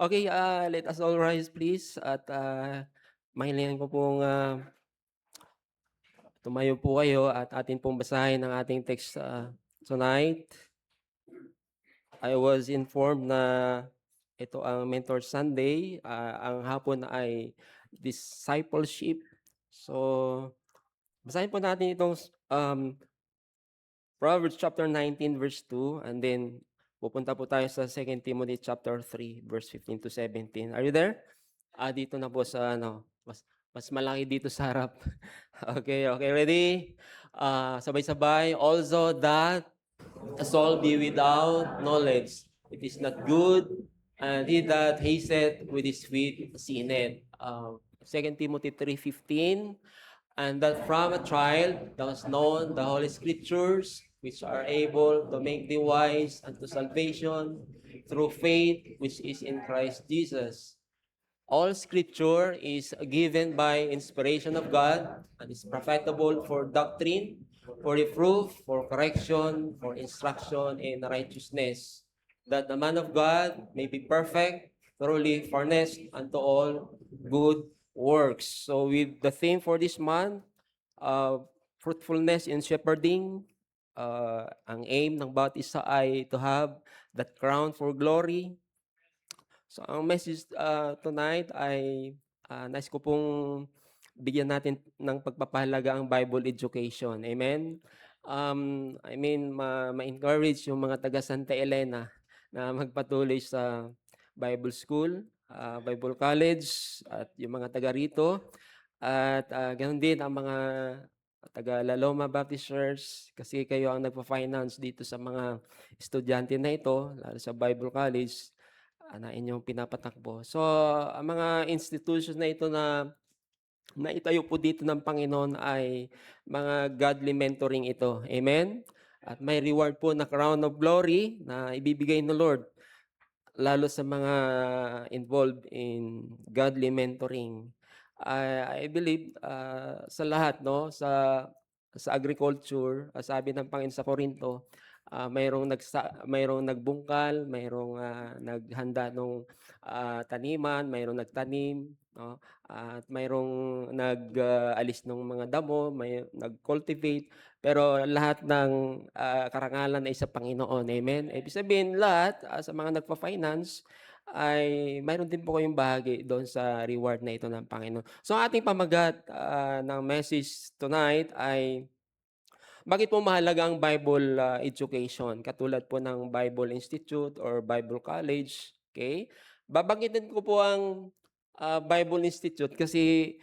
Okay, let us all rise please at, mahilingan ko pong, tumayo po kayo at atin pong basahin ang ating text, tonight. I was informed na ito ang Mentor Sunday, ang hapon ay discipleship. So, basahin po natin itong, Proverbs chapter 19 verse 2 and then pupunta po tayo sa 2 Timothy chapter 3 verse 15 to 17. Are you there? Dito na po sa ano, mas malaki dito sa harap. Okay, okay, ready? Sabay-sabay. Also that a soul be without knowledge, it is not good, and he that hasteth with his feet sinneth. 2 Timothy 3:15. And that from a child thou hast known the holy scriptures, which are able to make thee wise unto salvation through faith which is in Christ Jesus. All scripture is given by inspiration of God and is profitable for doctrine, for reproof, for correction, for instruction in righteousness, that the man of God may be perfect, thoroughly furnished unto all good works. So with the theme for this month, fruitfulness in shepherding, ang aim ng bawat isa ay to have that crown for glory. So ang message, tonight ay, nais ko pong bigyan natin ng pagpapahalaga ang Bible education, amen? I mean ma-encourage yung mga taga Santa Elena na magpatuloy sa Bible school, Bible college at yung mga taga rito at, gano'n din ang mga taga La Loma Baptist Church kasi kayo ang nagfa-finance dito sa mga estudyante na ito, lalo sa Bible College. Na inyong pinapatakbo. So, ang mga institutions na ito na naitayo po dito ng Panginoon ay mga godly mentoring ito. Amen? At may reward po na crown of glory na ibibigay ng Lord lalo sa mga involved in godly mentoring. I believe, sa lahat 'no, sa agriculture, sabi ng Panginoon sa Korinto, mayroong nagbungkal, mayroong, naghanda nung, taniman, mayroong nagtanim 'no, at mayroong alis nung mga damo, may nag-cultivate, pero lahat ng, karangalan ay sa Panginoon, amen? Ibig sabihin lahat, sa mga nagfa-finance ay mayroon din po kayong bahagi doon sa reward na ito ng Panginoon. So, ang ating pamagat, ng message tonight ay bakit po mahalaga ang Bible, education katulad po ng Bible Institute or Bible College, okay? Babanggitin ko po ang, Bible Institute kasi,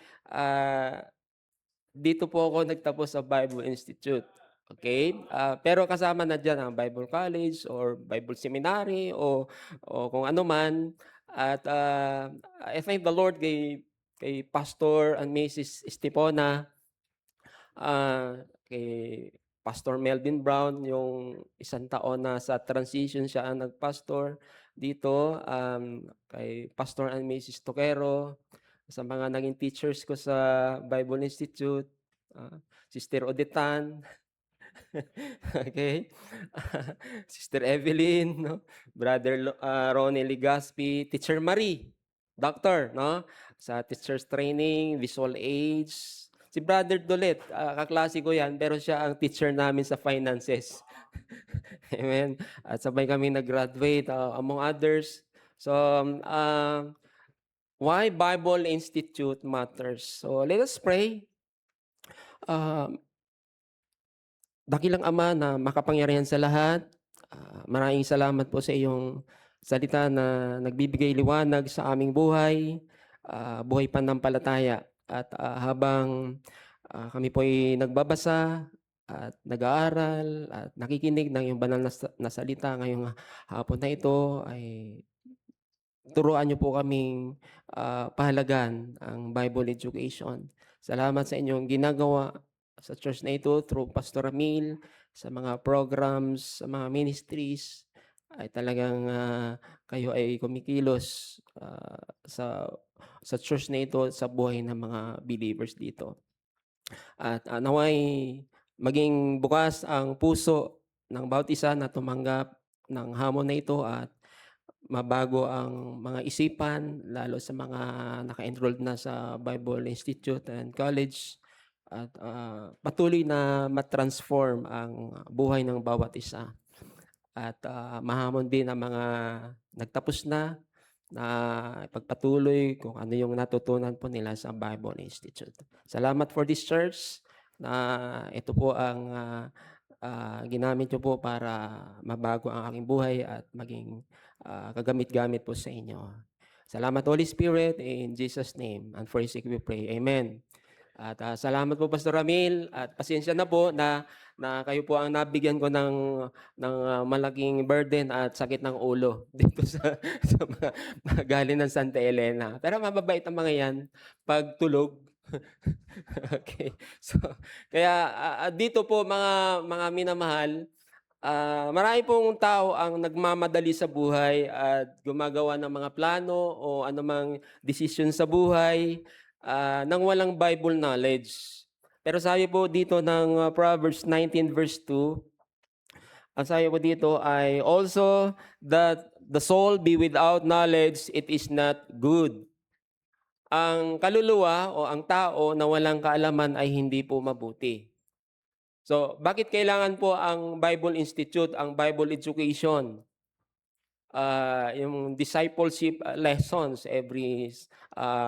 dito po ako nagtapos sa Bible Institute, okay? Pero kasama na diyan ang Bible College or Bible Seminary o kung ano man at, I thank the Lord kay Pastor and Mrs. Estipona, kay Pastor Melvin Brown, yung isang taon na sa transition siya ang nag-pastor dito, kay Pastor and Mrs. Toquero, sa mga naging teachers ko sa Bible Institute, Sister Odetan, okay, Sister Evelyn 'no, Brother Ronnie Legaspi, Teacher Marie, doctor 'no, sa teachers training, visual aids. Si Brother Dolet, kaklase ko 'yan pero siya ang teacher namin sa finances. Amen. At sabay kaming nag-graduate, among others. So, why Bible Institute matters. So, let us pray. Um Dakilang Ama na makapangyarihan sa lahat, maraming salamat po sa iyong salita na nagbibigay liwanag sa aming buhay, buhay pananampalataya. At, habang, kami po'y nagbabasa at nag-aaral at nakikinig ng iyong banal na salita ngayong hapon na ito ay turuan niyo po kaming, pahalagahan ang Bible education. Salamat sa inyong ginagawa sa church na ito through Pastor Ramil, sa mga programs, sa mga ministries, ay talagang, kayo ay kumikilos, sa church na ito, sa buhay ng mga believers dito. At, nawa'y maging bukas ang puso ng bawat isa na tumanggap ng hamon na ito at mabago ang mga isipan, lalo sa mga naka-enrolled na sa Bible Institute and College at patuloy na ma-transform ang buhay ng bawat isa. At mahamon din ang mga nagtapos na ipagpatuloy kung ano yung natutunan po nila sa Bible Institute. Salamat for this church na ito po ang ginamit niyo po para mabago ang aking buhay at maging kagamit-gamit po sa inyo. Salamat Holy Spirit, in Jesus' name, and for His sake we pray. Amen. At salamat po Pastor Ramil at pasensya na po na kayo po ang nabigyan ko ng malaking burden at sakit ng ulo dito sa mga galing ng Santa Elena. Pero mababait ang mga 'yan pag tulog. Okay. So kaya dito po mga minamahal, marami pong tao ang nagmamadali sa buhay at gumagawa ng mga plano o anumang desisyon sa buhay nang walang Bible knowledge. Pero sabi po dito ng Proverbs 19 verse 2, ang sabi po dito ay, also that the soul be without knowledge, it is not good. Ang kaluluwa o ang tao na walang kaalaman ay hindi po mabuti. So, bakit kailangan po ang Bible Institute, ang Bible education? Yung discipleship lessons every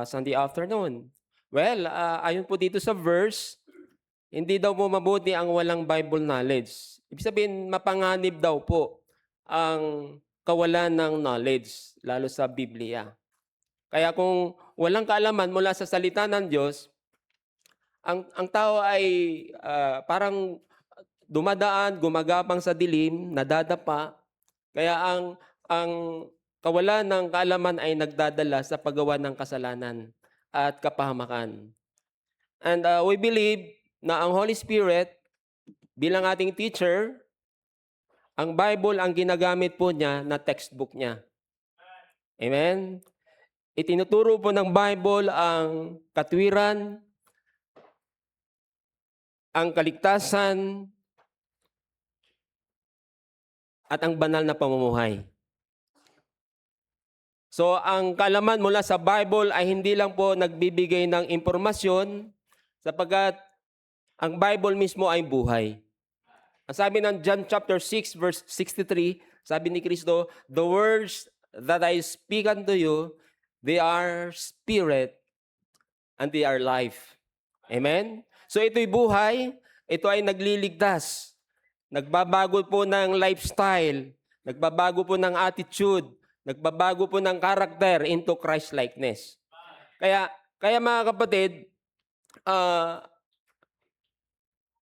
Sunday afternoon. Well, ayon po dito sa verse, hindi daw po mabuti ang walang Bible knowledge. Ibig sabihin, mapanganib daw po ang kawalan ng knowledge, lalo sa Biblia. Kaya kung walang kaalaman mula sa salita ng Diyos, ang tao ay parang dumadaan, gumagapang sa dilim, nadadapa. Kaya ang kawalan ng kaalaman ay nagdadala sa paggawa ng kasalanan at kapahamakan. And we believe na ang Holy Spirit bilang ating teacher, ang Bible ang ginagamit po niya na textbook niya. Amen? Itinuturo po ng Bible ang katwiran, ang kaligtasan, at ang banal na pamumuhay. So, ang kaalaman mula sa Bible ay hindi lang po nagbibigay ng impormasyon sapagkat ang Bible mismo ay buhay. Ang sabi ng John chapter 6 verse 63, sabi ni Kristo, the words that I speak unto you, they are spirit and they are life. Amen? So ito'y buhay, ito ay nagliligtas. Nagbabago po ng lifestyle, nagbabago po ng attitude, nagbabago po ng character into Christ-likeness. Kaya mga kapatid,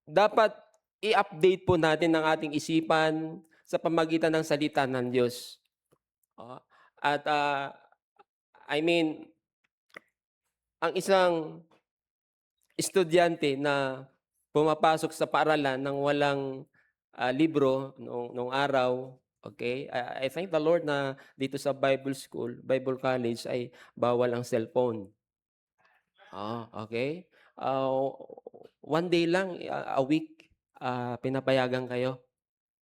dapat i-update po natin ang ating isipan sa pamagitan ng salita ng Diyos. At ang isang estudyante na pumapasok sa paaralan ng walang libro nung araw, okay? I thank the Lord na dito sa Bible School, Bible College ay bawal ang cellphone. Okay? One day lang, a week, pinapayagan kayo.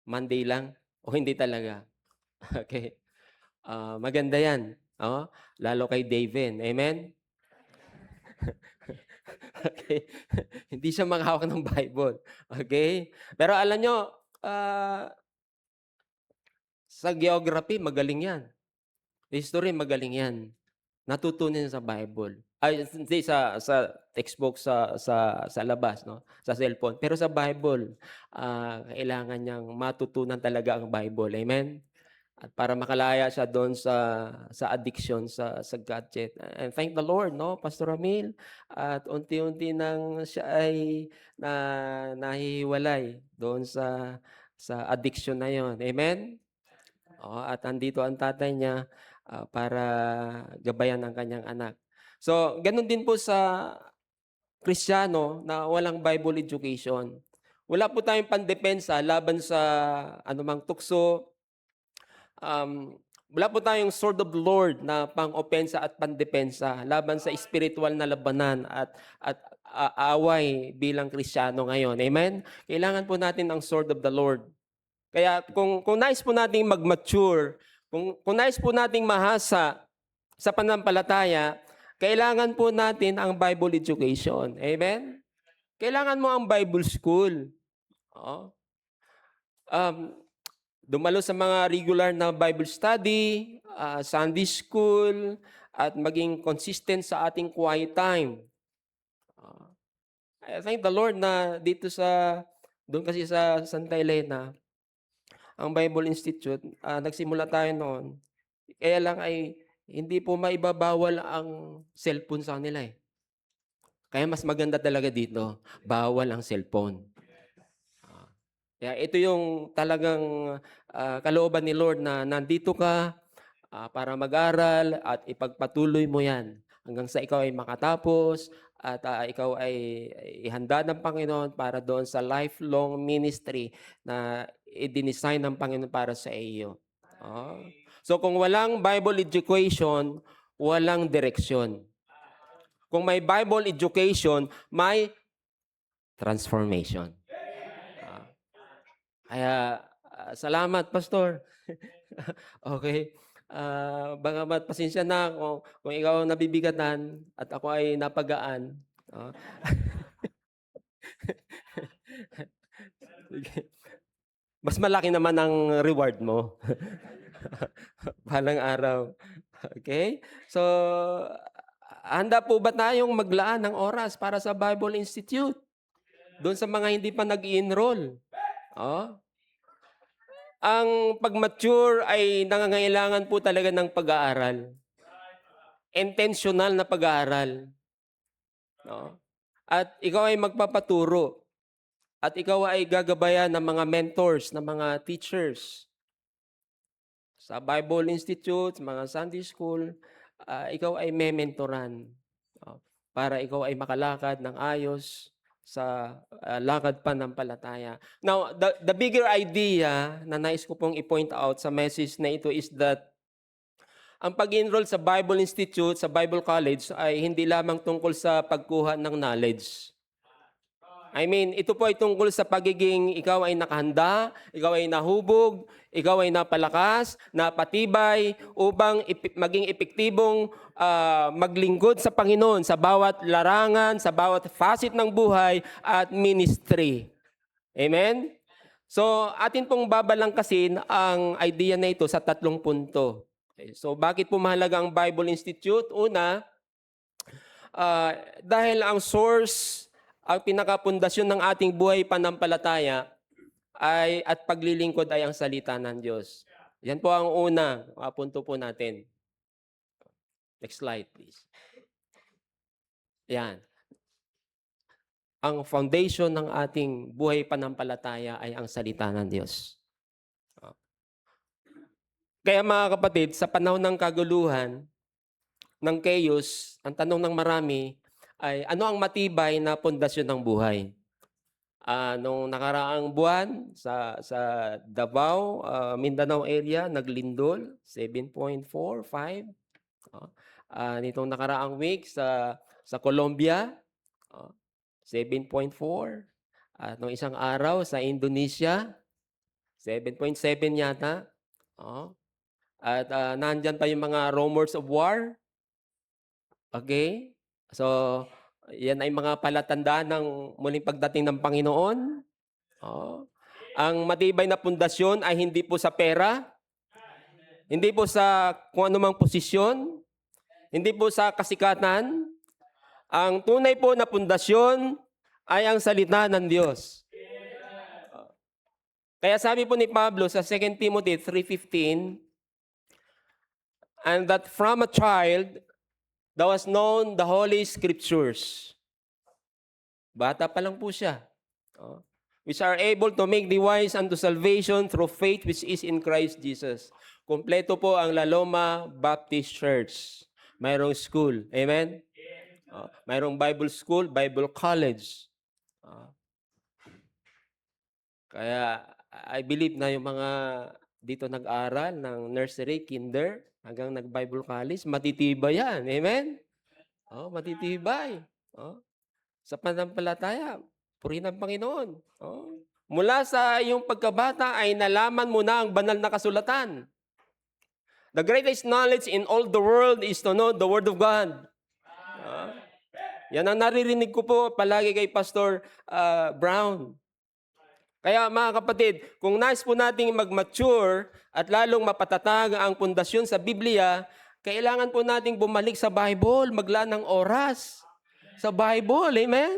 Monday lang o hindi talaga. Okay? Maganda yan. Lalo kay David. Amen? Okay? Hindi siya maghawak ng Bible. Okay? Pero alam nyo, sa geography, magaling yan. History, magaling yan. Natutunan sa Bible. Ay, hindi sa textbook sa labas, no? Sa cellphone. Pero sa Bible, kailangan niyang matutunan talaga ang Bible. Amen? At para makalaya siya doon sa addiction sa gadget. And thank the Lord, no, Pastor Ramil. At unti-unti nang siya ay nahihiwalay doon sa addiction na yon. Amen? At andito ang tatay niya para gabayan ang kanyang anak. So, ganun din po sa Kristiyano na walang Bible education. Wala po tayong pandepensa laban sa anumang tukso. Wala po tayong sword of the Lord na pang-opensa at pandepensa laban sa spiritual na labanan at away bilang Kristiyano ngayon. Amen? Kailangan po natin ang sword of the Lord. Kaya kung nais po nating mag-mature, Kung nais po nating mahasa sa pananampalataya, kailangan po natin ang Bible education. Amen? Kailangan mo ang Bible school. Oo. Um, Dumalo sa mga regular na Bible study, Sunday school, at maging consistent sa ating quiet time. Ah, I thank the Lord na doon kasi sa Santa Elena, ang Bible Institute, nagsimula tayo noon. Kaya lang ay hindi po maibabawal ang cellphone sa kanila eh. Kaya mas maganda talaga dito, bawal ang cellphone. Kaya ito yung talagang kalooban ni Lord na nandito ka para mag-aral at ipagpatuloy mo yan hanggang sa ikaw ay makatapos at ikaw ay ihanda ng Panginoon para doon sa lifelong ministry na i-design ng Panginoon para sa iyo. So kung walang Bible education, walang direksyon. Kung may Bible education, may transformation. Kaya salamat, Pastor. Okay. Bagamat pasensya na kung ikaw nabibigatan at ako ay napagaan. Mas malaki naman ang reward mo. Balang araw. Okay? So, handa po ba tayong maglaan ng oras para sa Bible Institute? Doon sa mga hindi pa nag-i-enroll. Ang pag-mature ay nangangailangan po talaga ng pag-aaral. Intentional na pag-aaral. No? At ikaw ay magpapaturo. At ikaw ay gagabayan ng mga mentors, ng mga teachers. Sa Bible Institute, mga Sunday School, ikaw ay mementoran. Para ikaw ay makalakad ng ayos sa lakad pananampalataya. Now, the bigger idea na nais ko pong i-point out sa message na ito is that ang pag-enroll sa Bible Institute, sa Bible College, ay hindi lamang tungkol sa pagkuha ng knowledge. I mean, ito po ay tungkol sa pagiging ikaw ay nakahanda, ikaw ay nahubog, ikaw ay napalakas, napatibay, upang maging epektibong maglingkod sa Panginoon sa bawat larangan, sa bawat facet ng buhay at ministry. Amen? So, atin pong babalangkasin ang idea na ito sa 3 punto. Okay, so, bakit po mahalaga ang Bible Institute? Una, dahil ang source, ang pinakapundasyon ng ating buhay pananampalataya at paglilingkod ay ang salita ng Diyos. Yan po ang una, punto po natin. Next slide, please. Yan. Ang foundation ng ating buhay pananampalataya ay ang salita ng Diyos. Kaya mga kapatid, sa panahon ng kaguluhan, ng chaos, ang tanong ng marami ay ano ang matibay na pundasyon ng buhay? Nung nakaraang buwan sa Davao, Mindanao area, naglindol, 7.4, 5. Nitong nakaraang week sa Colombia, 7.4. Nung isang araw sa Indonesia, 7.7 yata. At nandyan pa yung mga rumors of war. Okay? So, yan ay mga palatandaan ng muling pagdating ng Panginoon. Ang matibay na pundasyon ay hindi po sa pera, hindi po sa kung anumang posisyon, hindi po sa kasikatan. Ang tunay po na pundasyon ay ang salita ng Diyos. Kaya sabi po ni Pablo sa 2 Timothy 3:15, and that from a child thou hast known the Holy Scriptures. Bata pa lang po siya. Which are able to make thee wise unto salvation through faith which is in Christ Jesus. Kompleto po ang La Loma Baptist Church. Mayroong school. Amen? Mayroong Bible school, Bible college. Kaya I believe na yung mga dito nag-aral ng nursery, kinder, hanggang nag-Bible college, matitibay yan. Amen? Matitibay. Sa pananampalataya, purihin ang Panginoon. Mula sa iyong pagkabata ay nalaman mo na ang banal na kasulatan. The greatest knowledge in all the world is to know the Word of God. Ah, yan ang naririnig ko po palagi kay Pastor Brown. Kaya mga kapatid, kung nais po nating mag-mature at lalong mapatatag ang pundasyon sa Biblia, kailangan po nating bumalik sa Bible, maglaan ng oras sa Bible. Amen?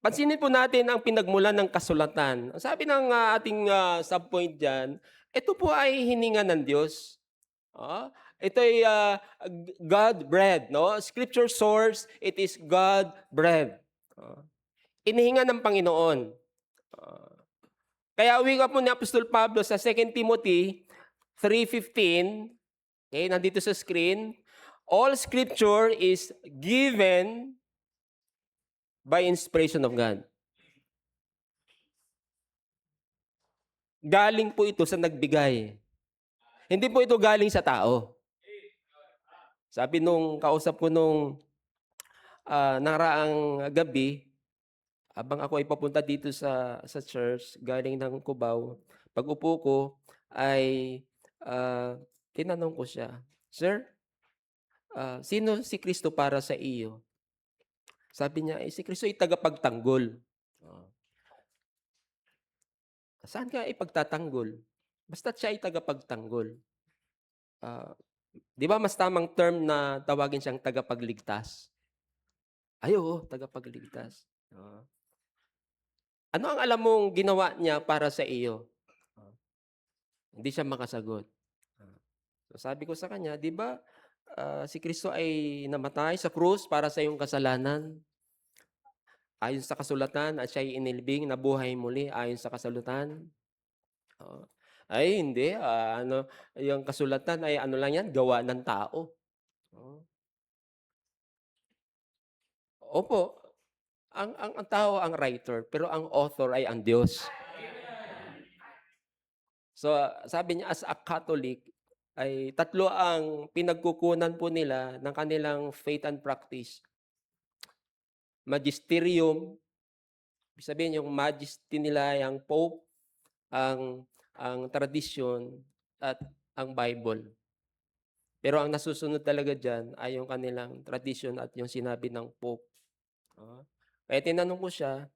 Pansinin po natin ang pinagmulan ng kasulatan. Sabi ng ating subpoint dyan, ito po ay hininga ng Diyos. Ito ay God bread, no? Scripture source, it is God bread. Inihinga ng Panginoon. Kaya wika po ni Apostol Pablo sa 2 Timothy 3:15, okay, nandito sa screen, all scripture is given by inspiration of God. Galing po ito sa nagbigay. Hindi po ito galing sa tao. Sabi nung kausap ko nung naraang gabi, habang ako ay papunta dito sa church, galing ng Cubao, pag-upo ko ay tinanong ko siya, "Sir, sino si Kristo para sa iyo?" Sabi niya, si Kristo ay tagapagtanggol. Saan ka ipagtatanggol? Basta't siya ay tagapagtanggol. Di ba mas tamang term na tawagin siyang tagapagligtas? Ay, oo, tagapagligtas. Ano ang alam mong ginawa niya para sa iyo? Hindi siya makasagot. So sabi ko sa kanya, di ba si Kristo ay namatay sa krus para sa iyong kasalanan? Ayon sa kasulatan at siya ay inilbing, nabuhay muli ayon sa kasulatan? Ay hindi, yung kasulatan ay ano lang yan, gawa ng tao. Opo, ang tao ang writer, pero ang author ay ang Diyos. So, sabi niya as a Catholic, ay tatlo ang pinagkukunan po nila ng kanilang faith and practice. Magisterium, ibig sabihin yung majesty nila, yung Pope, ang tradisyon, at ang Bible. Pero ang nasusunod talaga dyan ay yung kanilang tradisyon at yung sinabi ng Pope. Kaya tinanong ko siya,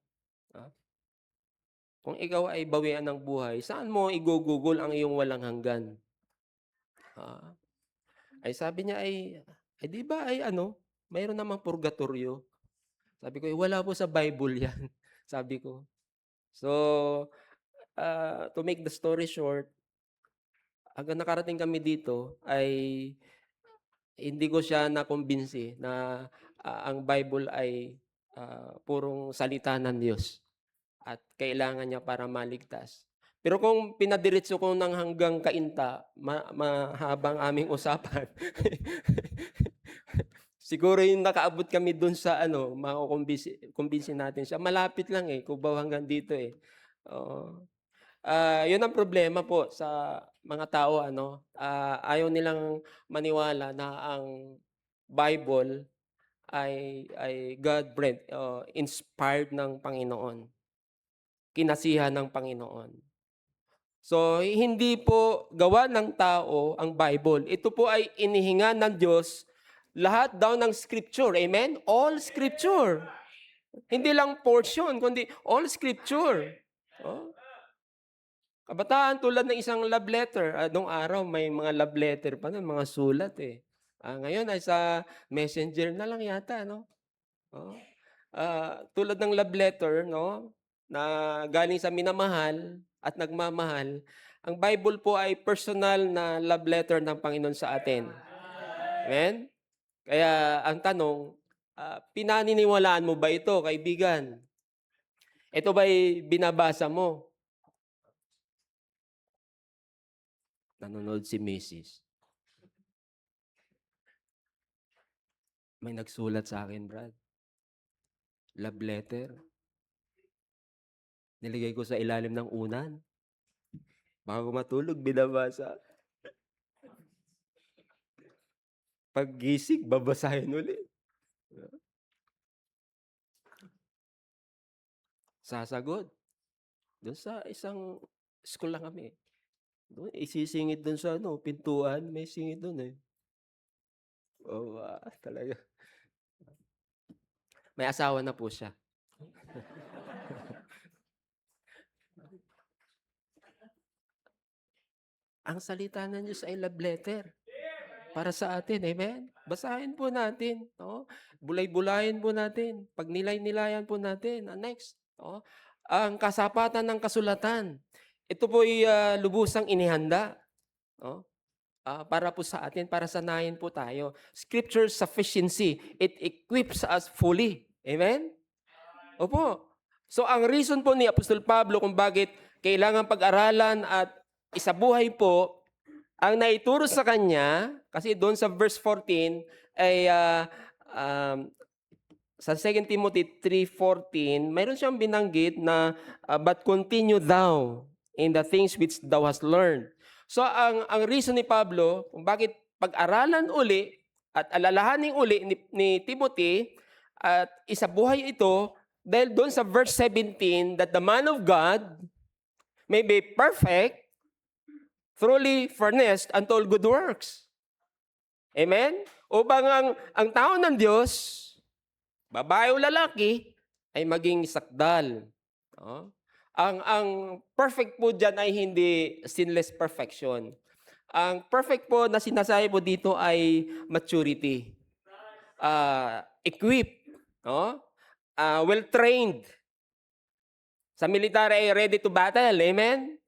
kung ikaw ay bawian ng buhay, saan mo igugugol ang iyong walang hanggan? Ay sabi niya ay di ba ay mayroon namang purgatorio. Sabi ko, wala po sa Bible yan. Sabi ko. So, to make the story short, hanggang nakarating kami dito ay hindi ko siya nakumbinsi na ang Bible ay purong salita ng Diyos at kailangan niya para maligtas. Pero kung pinadiretso ko ng hanggang kainta, mahabang aming usapan. Siguro yung nakaabot kami dun sa makukumbinsi natin siya. Malapit lang Cubao hanggang dito Yun ang problema po sa mga tao ayaw nilang maniwala na ang Bible ay God-breathed, inspired ng Panginoon. Kinasihan ng Panginoon. So, hindi po gawa ng tao ang Bible. Ito po ay inihinga ng Diyos, lahat daw ng Scripture. Amen? All Scripture. Hindi lang portion, kundi all Scripture. Kabataan, tulad ng isang love letter. Noong araw, may mga love letter pa nun, mga sulat ngayon ay sa messenger na lang yata, no? Tulad ng love letter, no? Na galing sa minamahal at nagmamahal, ang Bible po ay personal na love letter ng Panginoon sa atin. Amen? Kaya ang tanong, pinaniniwalaan mo ba ito, kaibigan? Ito ba'y binabasa mo? Nanonood si Mrs. May nagsulat sa akin, Brad. Love letter. Nilagay ko sa ilalim ng unan. Bago matulog, binabasa. Paggising, babasahin ulit. Sasagot. Doon sa isang school lang kami. Do'n isisingit do'n sa ano, pintuan, may singit do'n, eh. Oo, talaga. May asawa na po siya. Ang salita ng Diyos ay love letter para sa atin, amen? Basahin po natin, oo. Bulay-bulayin po natin, pagnilay-nilayan po natin. Next, oo, ang kasapatan ng kasulatan. Ito po'y, lubusang inihanda, oh, para po sa atin, para sanayin po tayo. Scripture sufficiency, it equips us fully. Amen? Opo. So ang reason po ni Apostol Pablo kung bakit kailangan pag-aralan at isabuhay po ang naituro sa kanya, kasi doon sa verse 14 ay um, sa 2 Timothy 3:14, mayroon siyang binanggit na but continue thou in the things which thou hast learned. So ang reason ni Pablo kung bakit pag-aralan uli at alalahanin uli ni Timothy at isabuhay ito dahil doon sa verse 17 that the man of God may be perfect, truly furnished unto all good works. Amen? Upang ang tao ng Diyos, babae o lalaki, ay maging sakdal. No? Ang perfect po dyan ay hindi sinless perfection. Ang perfect po na sinasabi po dito ay maturity. Equipped. No? Well-trained. Sa military ay ready to battle. Amen?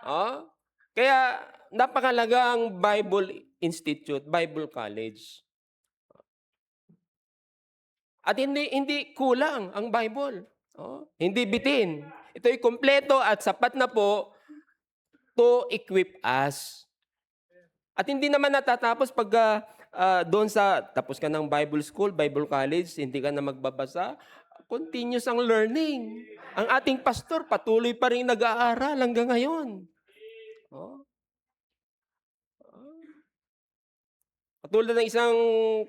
Oh? Kaya napakalaga ang Bible Institute, Bible College. At hindi kulang ang Bible. Oh? Hindi bitin. Ito ay kompleto at sapat na po to equip us. At hindi naman natatapos pag doon sa tapos ka ng Bible school, Bible college, hindi ka na magbabasa. Continuous ang learning. Ang ating pastor patuloy pa rin nag-aaral hanggang ngayon. Oh. Katulad ng isang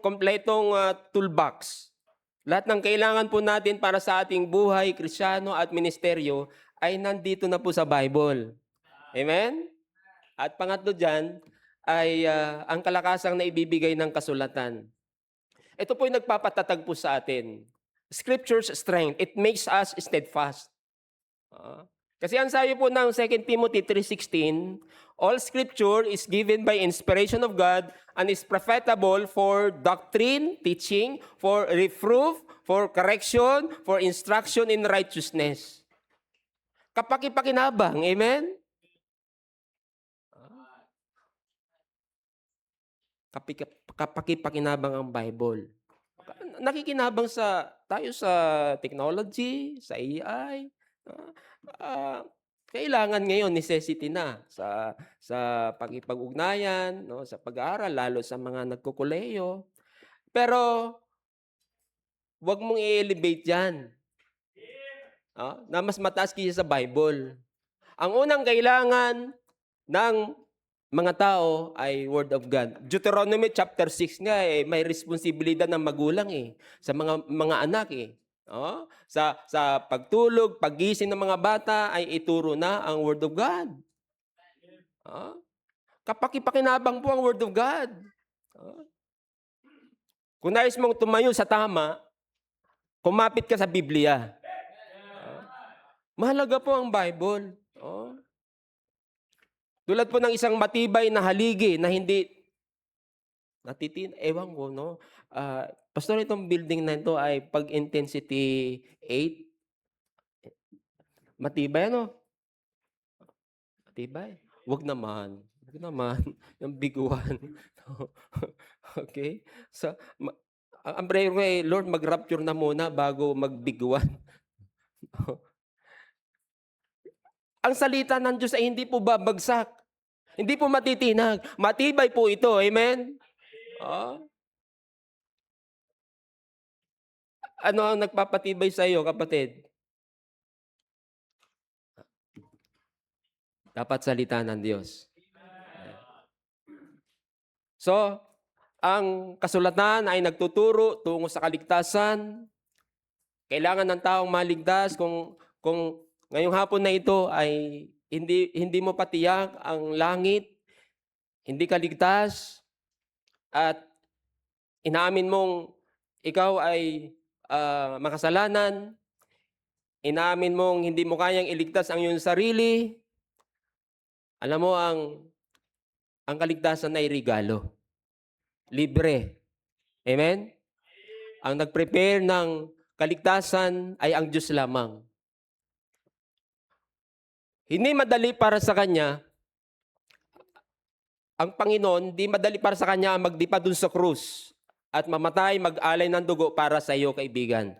kompletong toolbox. Lahat ng kailangan po natin para sa ating buhay, Kristiyano at ministeryo ay nandito na po sa Bible. Amen? At pangatlo dyan ay ang kalakasang na ibibigay ng kasulatan. Ito po yung nagpapatatag po sa atin. Scripture's strength, it makes us steadfast. Kasi ang sabi po ng 2 Timothy 3:16, all scripture is given by inspiration of God and is profitable for doctrine, teaching, for reproof, for correction, for instruction in righteousness. Kapaki-pakinabang, amen? Kapaki-pakinabang ang Bible. Nakikinabang tayo sa technology, sa AI. Kailangan ngayon, necessity na sa pakikipag-ugnayan, no, sa pag-aaral, lalo sa mga nagkokolehiyo. Pero wag mong i-elevate yan, na mas mataas kaysa sa Bible. Ang unang kailangan ng mga tao ay Word of God. Deuteronomy chapter 6 nga, may responsibilidad ng magulang sa mga anak . Sa pagtulog, paggising ng mga bata ay ituro na ang Word of God. Kapaki-pakinabang po ang Word of God. Kung nais mong tumayo sa tama, kumapit ka sa Biblia. Mahalaga po ang Bible. Tulad po ng isang matibay na haligi na hindi ewan ko, no? Pastor, itong building na ito ay pag-intensity 8. Matibay, ano? Matibay. Wag naman. Yung biguan. Okay? So, ang prayer ko ay, Lord, mag-rapture na muna bago magbiguan. Ang salita ng Diyos ay hindi po babagsak. Hindi po matitinag. Matibay po ito. Amen? Ano ang nagpapatibay sa iyo, kapatid? Dapat salita ng Diyos. So, ang kasulatan ay nagtuturo tungo sa kaligtasan. Kailangan ng taong maligtas kung ngayong hapon na ito ay hindi mo patiyak ang langit, hindi ka ligtas, at inaamin mong ikaw ay, makasalanan, inaamin mong hindi mo kayang iligtas ang iyong sarili, alam mo ang kaligtasan ay regalo, libre. Amen? Ang nag-prepare ng kaligtasan ay ang Diyos lamang. Hindi madali para sa Kanya, ang Panginoon, di madali para sa Kanya magdipa dun sa krus at mamatay, mag-alay ng dugo para sa iyo, kaibigan.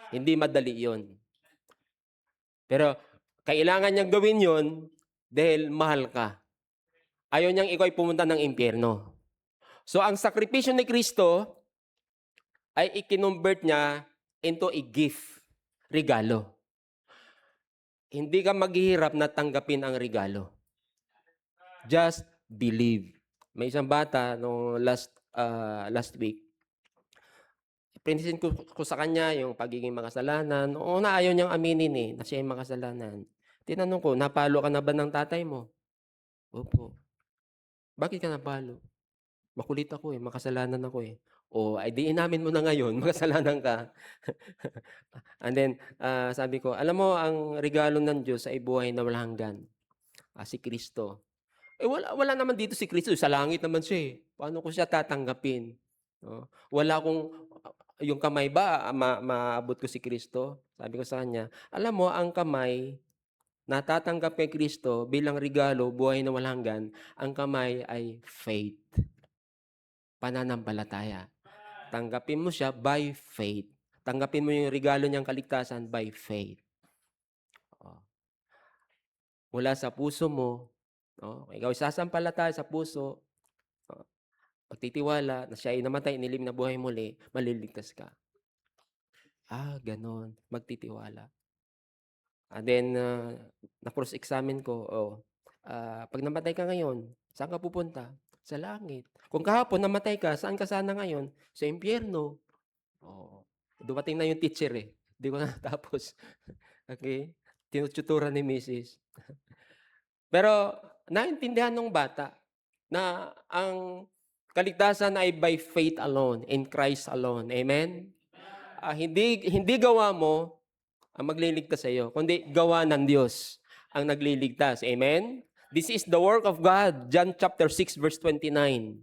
Hindi madali yon. Pero kailangan niyang gawin yon dahil mahal ka. Ayaw niyang ikaw ay pumunta ng impyerno. So ang sakripisyo ni Kristo ay ikinonvert niya into a gift, regalo. Hindi ka maghihirap na tanggapin ang regalo. Just believe. May isang bata no last week, pinisin ko sa kanya yung pagiging makasalanan. Oo na, ayaw niyang aminin na siya ay makasalanan. Tinanong ko, napalo ka na ba ng tatay mo? Opo. Bakit ka napalo? Makulit ako makasalanan ako O, ay di inamin mo na ngayon, makasalanan ka. And then, sabi ko, alam mo, ang regalo ng Diyos ay buhay na walang hanggan. Si Kristo. Wala naman dito si Kristo, sa langit naman siya Paano ko siya tatanggapin? Wala akong yung kamay ba maabot ko si Kristo? Sabi ko sa kanya, alam mo ang kamay natatanggap kay Kristo bilang regalo, buhay na walang hanggan, ang kamay ay faith. Pananampalataya. Tanggapin mo siya by faith. Tanggapin mo yung regalo niyang kaligtasan by faith. Mula sa puso mo, ikaw sasampalataya sa puso, pagtitiwala na siya ay namatay, inilim na buhay muli, maliligtas ka. Ganon. Magtitiwala. And then, na-cross-examine ko, pag namatay ka ngayon, saan ka pupunta? Sa langit. Kung kahapon namatay ka, saan ka sana ngayon? Sa impyerno. Dumating na yung teacher Hindi ko natapos. Okay? Tinututuran ni Mrs. Pero, naintindihan ng bata na ang kaligtasan ay by faith alone, in Christ alone. Amen? Hindi gawa mo ang magliligtas sa iyo, kundi gawa ng Diyos ang nagliligtas. Amen? This is the work of God. John chapter 6 verse 29.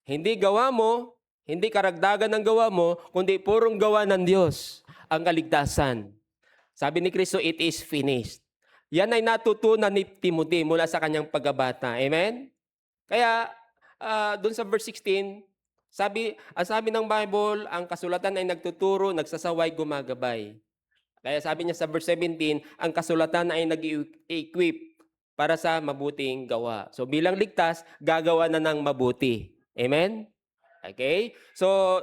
Hindi gawa mo, hindi karagdagan ng gawa mo, kundi purong gawa ng Diyos ang kaligtasan. Sabi ni Kristo, it is finished. Yan ay natutunan ni Timothy mula sa kanyang pagkabata. Amen? Kaya, doon sa verse 16, sabi ng Bible, ang kasulatan ay nagtuturo, nagsasaway, gumagabay. Kaya sabi niya sa verse 17, ang kasulatan ay nag-equip para sa mabuting gawa. So bilang ligtas, gagawa na ng mabuti. Amen? Okay? So,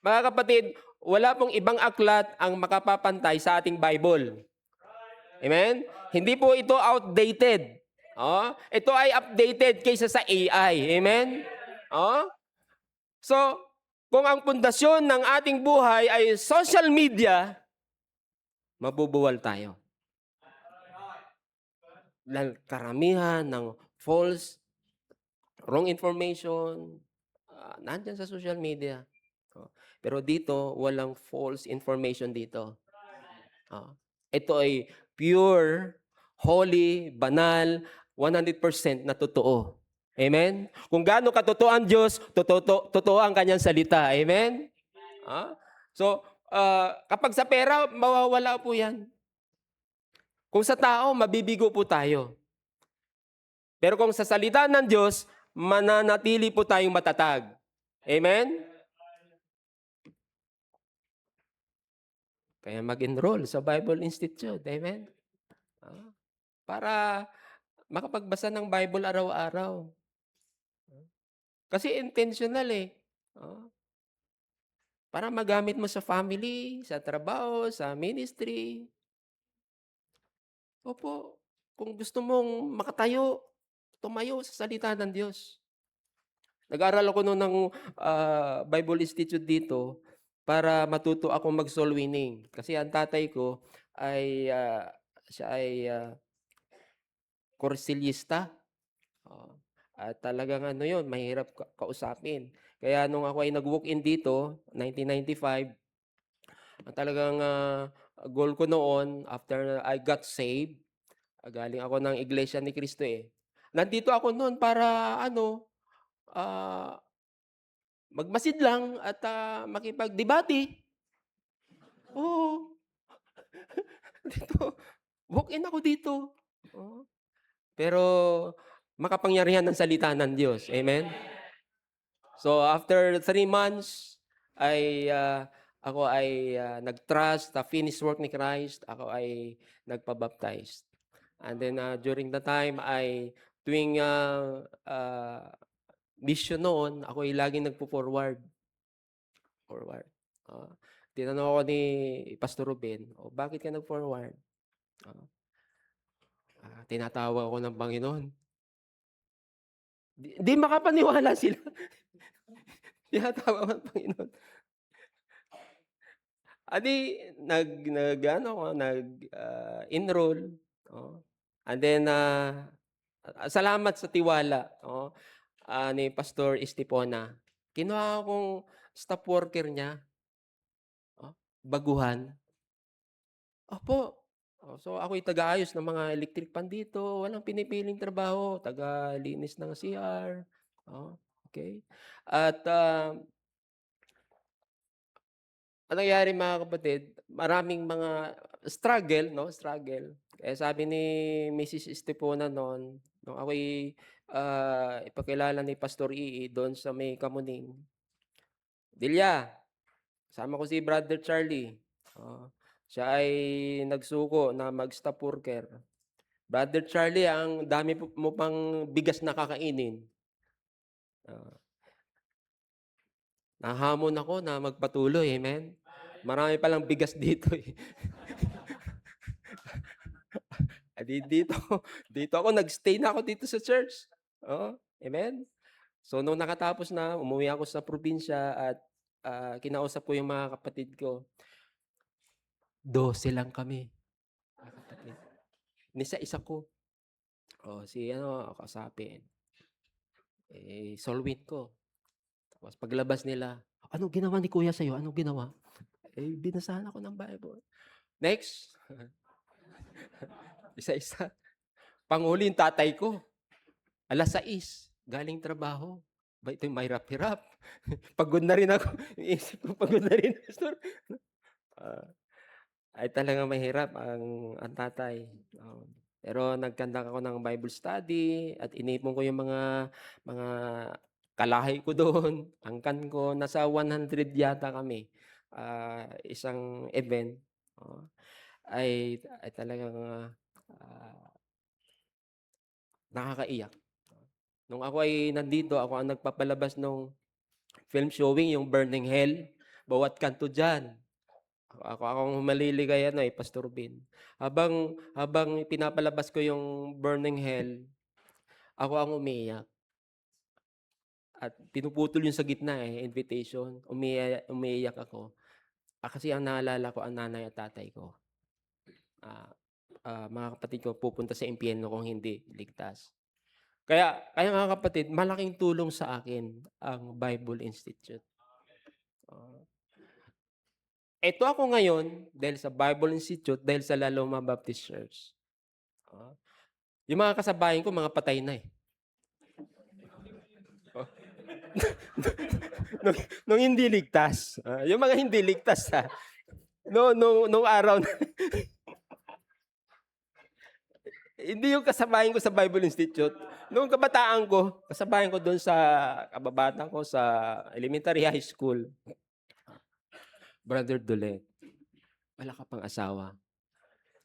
mga kapatid, wala pong ibang aklat ang makapapantay sa ating Bible. Amen? Hindi po ito outdated. Ito ay updated kaysa sa AI. Amen? So, kung ang pundasyon ng ating buhay ay social media, mabubuwal tayo. Karamihan ng false, wrong information, nandyan sa social media. Pero dito, walang false information dito. Ito ay pure, holy, banal, 100% na totoo. Amen? Kung gaano katotoo ang Diyos, totoo ang kanyang salita. Amen? So, kapag sa pera, mawawala po yan. Kung sa tao, mabibigo po tayo. Pero kung sa salita ng Diyos, mananatili po tayong matatag. Amen? Kaya mag-enroll sa Bible Institute. Amen? Para makapagbasa ng Bible araw-araw. Kasi intentional para magamit mo sa family, sa trabaho, sa ministry. Opo, kung gusto mong makatayo, tumayo sa salita ng Diyos. Nag-aral ako noon ng Bible Institute dito para matuto ako mag-soul winning. Kasi ang tatay ko ay siya ay kursilyista. Oo, at talagang ano 'yun, mahirap kausapin. Kaya nung ako ay nag-walk-in dito, 1995, ang talagang, goal ko noon after I got saved, galing ako ng Iglesia ni Cristo, eh. Nandito ako no'n para ano, ah, magmasid lang at, makipagdebate. Oo, dito, walk-in ako dito, oo. Pero makapangyarihan ang salita ng Diyos, amen? So, after 3 months ay, ako ay, nag-trust sa finished work ni Christ, ako ay nagpa-baptized. And then, during the time ay tuwing, mission noon, ako ay laging nagfo-forward, forward. Oo, tinanong ako ni Pastor Ruben, "Oh, bakit ka nag-forward?" Oo, tinatawag ako ng Panginoon. 'Di makapaniwala sila. Tinatawag ako ng Panginoon. 'Di nag-ano ako, enroll, oo. And then, salamat sa tiwala, oo, ni Pastor Estipona. Kinuha akong staff worker niya, oh, baguhan. Opo. Oh, so ako'y taga-ayos ng mga electric pan dito, walang pinipiling trabaho, taga-linis ng CR, oh, okey. At, anong nangyari mga kapatid, maraming mga struggle 'no, struggle. Kaya sabi ni Mrs. Estepona no'n, nung ako'y, ipakilala ni Pastor Ii do'n sa may Kamuning, "Delia, kasama ko si Brother Charlie, oo, siya ay nagsuko na mag-staff worker. Brother Charlie, ang dami mo pang bigas na kakainin." Oo, nahamon ako na magpatuloy, amen. Marami palang bigas dito, eh. Dito dito ako nag-stay na ako dito sa church, oo, amen. So nung nakatapos na, umuwi ako sa probinsya at, kinausap ko yung mga kapatid ko. 12 lang kami, mga kapatid. Inisa-isa ko, oh, si ano kausapin, solwin ko. Tapos paglabas nila, "Anong ginawa ni kuya sa'yo, anong ginawa?" Binasahan ako ng Bible. Next, isa-isa. Panghuli yung tatay ko. 6:00 galing trabaho, ba ito'y mahirap-hirap. Pagod na rin ako, yung isip ko pagod na rin pastor. Ah, ay talagang mahirap ang tatay, oo. Pero nag-conduct ako ng Bible study at inipon ko yung mga kalahi ko doon, angkan ko, nasa 100 yata kami, isang event, oo, ay talagang, nakakaiyak. Nung ako ay nandito, ako ang nagpapalabas nung film showing, yung Burning Hell, bawat kanto diyan. Ako akong humaliligay ano, Pastor Bin. Habang pinapalabas ko yung Burning Hell, ako ang umiiyak at pinuputol yung sa gitna, invitation. Umiiyak ako. Kasi ang naalala ko ang nanay at tatay ko. Ah, mga kapatid ko pupunta sa impyerno kung hindi ligtas. Kaya mga kapatid, malaking tulong sa akin ang Bible Institute. Oo. Eto ako ngayon dahil sa Bible Institute, dahil sa La Loma Baptist Church. Oo. Yung mga kasabayan ko mga patay na, eh. Oh. Nung hindi ligtas, yung mga hindi ligtas, nung araw na hindi yung kasabayan ko sa Bible Institute. Nung kabataan ko, kasabayan ko dun sa kababatan ko sa elementary, high school. Brother Dole, wala ka pang asawa.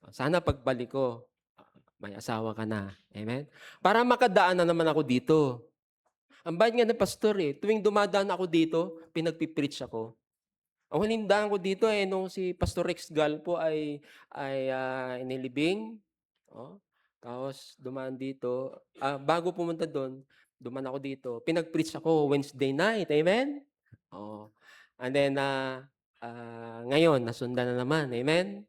Sana pagbalik ko, may asawa ka na. Amen? Para makadaan na naman ako dito. Ang bait nga ng pastor, tuwing dumadaan ako dito, pinagpi-preach ako. Ang huling daan ko dito, nung si Pastor Rex Galpo ay inilibing, oh, tapos dumaan dito, bago pumunta dun, dumaan ako dito, pinag-preach ako Wednesday night, amen? Oo. And then, ngayon nasundan na naman, amen?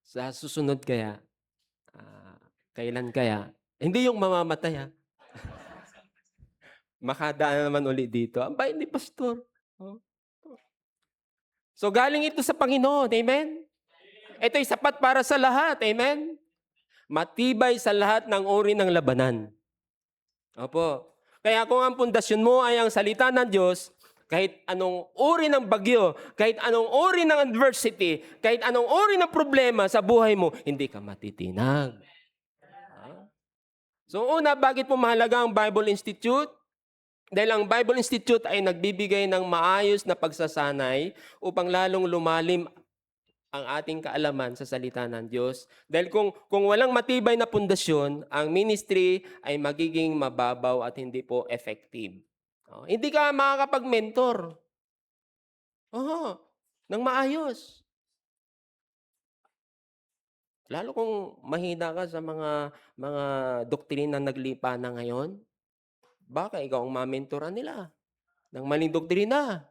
Sa susunod kaya, kailan kaya? Hindi yung mamamatay, ha. Makadaan naman uli dito. Ang bait ni pastor. Oh. So galing ito sa Panginoon, amen? Ito'y sapat para sa lahat, amen? Matibay sa lahat ng uri ng labanan. Opo. Kaya kung ang pundasyon mo ay ang salita ng Diyos, kahit anong uri ng bagyo, kahit anong uri ng adversity, kahit anong uri ng problema sa buhay mo, hindi ka matitinag. So una, bakit po mahalaga ang Bible Institute? Dahil ang Bible Institute ay nagbibigay ng maayos na pagsasanay upang lalong lumalim ang ating kaalaman sa salita ng Diyos. Dahil kung walang matibay na pundasyon, ang ministry ay magiging mababaw at hindi po effective. Hindi ka makakapag-mentor. Nang maayos. Lalo kung mahina ka sa mga doktrina naglipa na ngayon, baka ikaw ang mamentoran nila ng maling doktrina.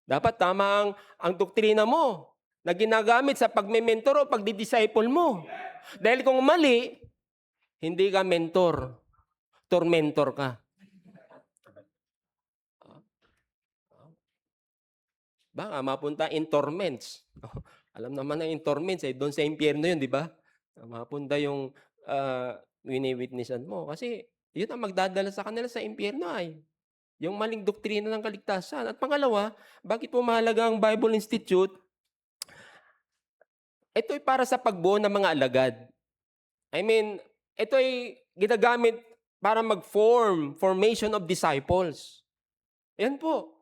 Dapat tama ang doktrina mo na ginagamit sa pagme-mentor o pagdi-disciple mo. Dahil kung mali, hindi ka mentor, tormentor ka. Baka mapunta in torments. Alam naman na in torments, doon sa impyerno yun, di ba? Mapunta yung wini-witnessan mo. Kasi yun ang magdadala sa kanila sa impyerno ay yung maling doktrina ng kaligtasan. At pangalawa, bakit po mahalaga ang Bible Institute? Ito ay para sa pagbuo ng mga alagad. I mean, ito ay ginagamit para formation of disciples. Yan po.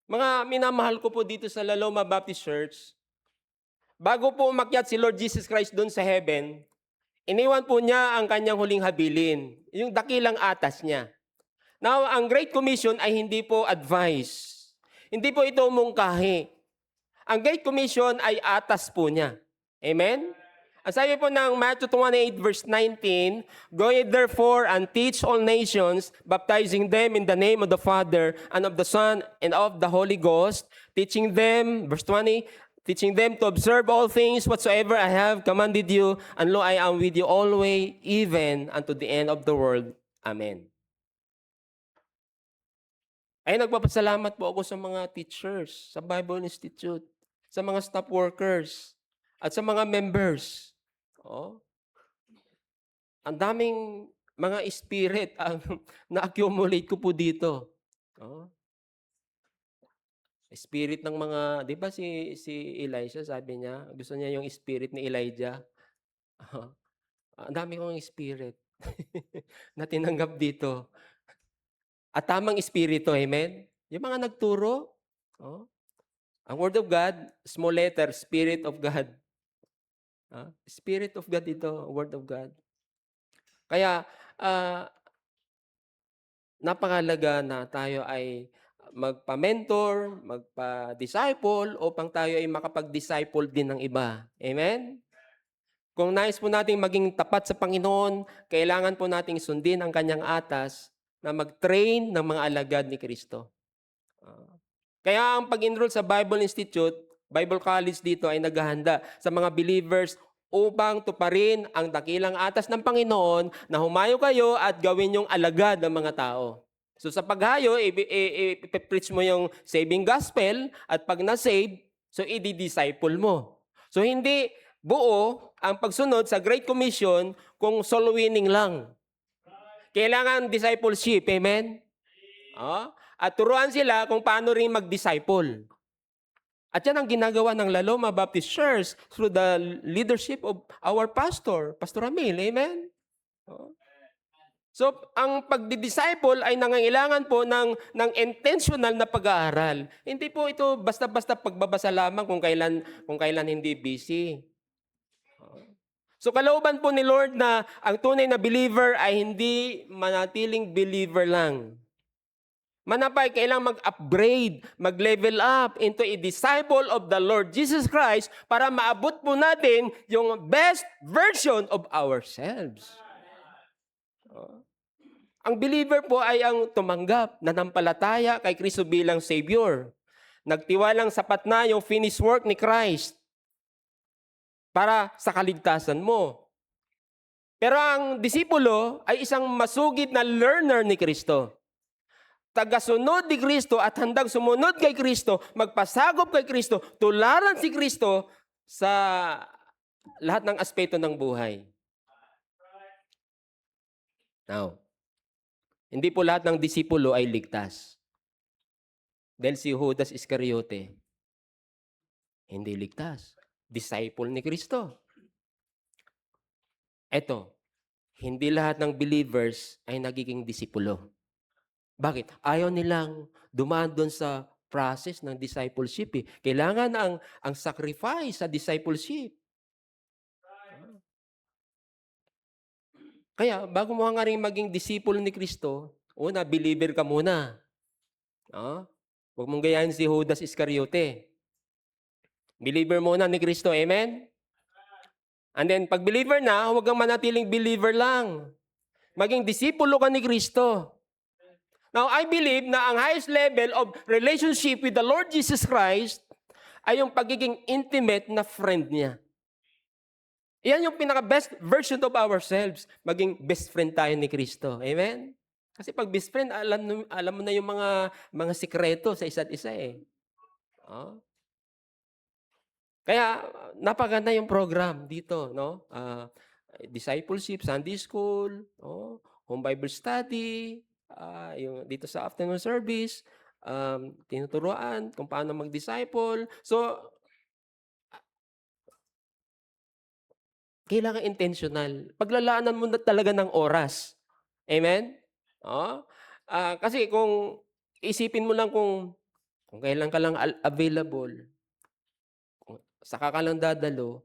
Mga minamahal ko po dito sa La Loma Baptist Church, bago po umakyat si Lord Jesus Christ doon sa heaven, iniwan po niya ang kanyang huling habilin, yung dakilang atas niya. Now, ang Great Commission ay hindi po advice. Hindi po ito mungkahi. Ang Great Commission ay atas po niya. Amen? Ang sabi po ng Matthew 28 verse 19, "Go ye therefore and teach all nations, baptizing them in the name of the Father and of the Son and of the Holy Ghost, teaching them," verse 20, "teaching them to observe all things whatsoever I have commanded you, and lo, I am with you always, even unto the end of the world. Amen." Ay nagpapasalamat po ako sa mga teachers, sa Bible Institute, sa mga staff workers, at sa mga members. Ang daming mga spirit ang na-accumulate ko po dito. Spirit ng mga, di ba si Elisha, sabi niya, gusto niya yung spirit ni Elijah. Ang dami kong spirit na tinanggap dito. At tamang espiritu, amen? Yung mga nagturo, ang Word of God, small letter, Spirit of God. Spirit of God ito, Word of God. Kaya, napakalaga na tayo ay magpa-mentor, magpa-disciple, upang tayo ay makapag-disciple din ng iba. Amen? Kung nais po nating maging tapat sa Panginoon, kailangan po nating sundin ang kanyang atas na mag-train ng mga alagad ni Kristo. Kaya ang pag-enroll sa Bible Institute, Bible College dito ay naghahanda sa mga believers upang tuparin ang dakilang atas ng Panginoon na humayo kayo at gawin yung alagad ng mga tao. So sa paghayo, i-preach mo yung saving gospel at pag na-save, so i-disciple mo. So hindi buo ang pagsunod sa Great Commission kung soul winning lang. Kailangan discipleship, amen? At turuan sila kung paano rin mag-disciple. At yan ang ginagawa ng La Loma Baptist Church through the leadership of our pastor, Pastor Ramil. Amen? So, ang pagdi-disciple ay nangangailangan po ng intentional na pag-aaral. Hindi po ito basta-basta pagbabasa lamang kung kailan hindi busy. So, kalooban po ni Lord na ang tunay na believer ay hindi manatiling believer lang. Manapay, kailangang mag-upgrade, mag-level up into a disciple of the Lord Jesus Christ para maabot po natin yung best version of ourselves. Ang believer po ay ang tumanggap, nanampalataya kay Kristo bilang Savior. Nagtiwalang sapat na yung finished work ni Christ para sa kaligtasan mo. Pero ang disipulo ay isang masugid na learner ni Kristo. Tagasunod ni Kristo at handang sumunod kay Kristo, magpasagop kay Kristo, tularan si Kristo sa lahat ng aspeto ng buhay. Now, hindi po lahat ng disipulo ay ligtas. Dahil si Judas Iscariote, hindi ligtas. Disciple ni Kristo. Eto, hindi lahat ng believers ay nagiging disipulo. Bakit? Ayaw nilang dumaan doon sa process ng discipleship. Kailangan ang sacrifice sa discipleship. Kaya bago mo nga rin maging disciple ni Kristo, una, believer ka muna. Huwag mong gayahin si Judas Iscariote. Believer muna ni Kristo, amen? And then, pag believer na, huwag kang manatiling believer lang. Maging disipulo ka ni Kristo. Now, I believe na ang highest level of relationship with the Lord Jesus Christ ay yung pagiging intimate na friend niya. Iyan yung pinaka-best version of ourselves. Maging best friend tayo ni Kristo. Amen? Kasi pag best friend, alam mo na yung mga sikreto sa isa't isa eh. Kaya napaganda yung program dito, no? Discipleship, Sunday school, home Bible study, yung dito sa afternoon service, tinuturuan kung paano mag-disciple. So, kailangan intentional. Paglalaanan mo na talaga ng oras. Amen? Kasi kung isipin mo lang kung kailan ka lang available, saka ka lang dadalo,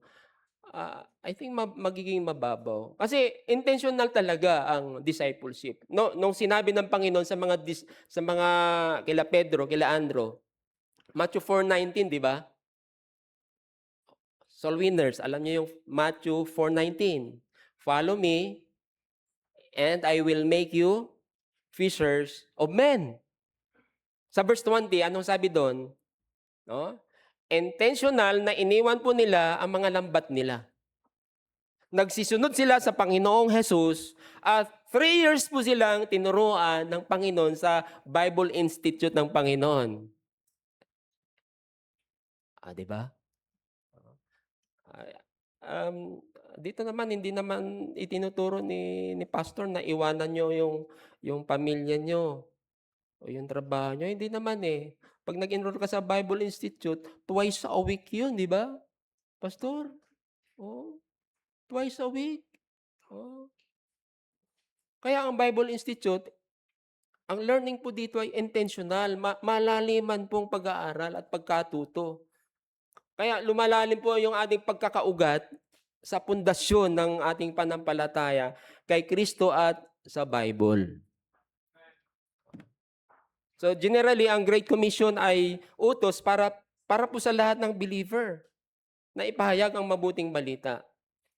I think magiging mababaw. Kasi intentional talaga ang discipleship. No, nung sinabi ng Panginoon sa mga kila Pedro, kila Andro, Matthew 4:19, di ba? Soul winners, alam niyo yung Matthew 4:19. Follow me and I will make you fishers of men. Sa verse 20, anong sabi doon? No? Intentional na iniwan po nila ang mga lambat nila. Nagsisunod sila sa Panginoong Jesus at 3 years po silang tinuruan ng Panginoon sa Bible Institute ng Panginoon. Di ba? Dito naman, hindi naman itinuturo ni pastor na iwanan nyo yung pamilya nyo o yung trabaho nyo. Hindi naman eh. Pag nag-enroll ka sa Bible Institute, twice a week yun, di ba? Pastor? Twice a week. Kaya ang Bible Institute, ang learning po dito ay intentional, malaliman pong pag-aaral at pagkatuto. Kaya lumalalim po yung ating pagkakaugat sa pundasyon ng ating panampalataya kay Kristo at sa Bible. So generally, ang Great Commission ay utos para po sa lahat ng believer na ipahayag ang mabuting balita.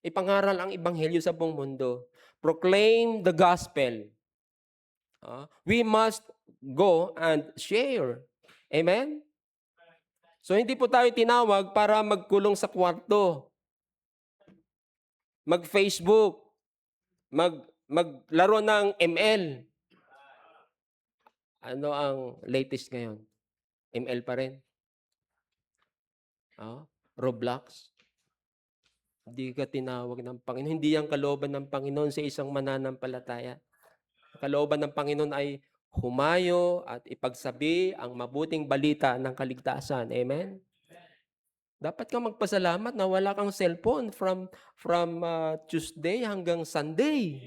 Ipangaral ang ebanghelyo sa buong mundo. Proclaim the gospel. We must go and share. Amen? So hindi po tayo tinawag para magkulong sa kwarto, mag-Facebook, maglaro ng ML. Ano ang latest ngayon? ML pa rin? Roblox? Hindi ka tinawag ng Panginoon. Hindi yan kalooban ng Panginoon sa isang mananampalataya. Kalooban ng Panginoon ay humayo at ipagsabi ang mabuting balita ng kaligtasan. Amen? Dapat kang magpasalamat na wala kang cellphone from Tuesday hanggang Sunday.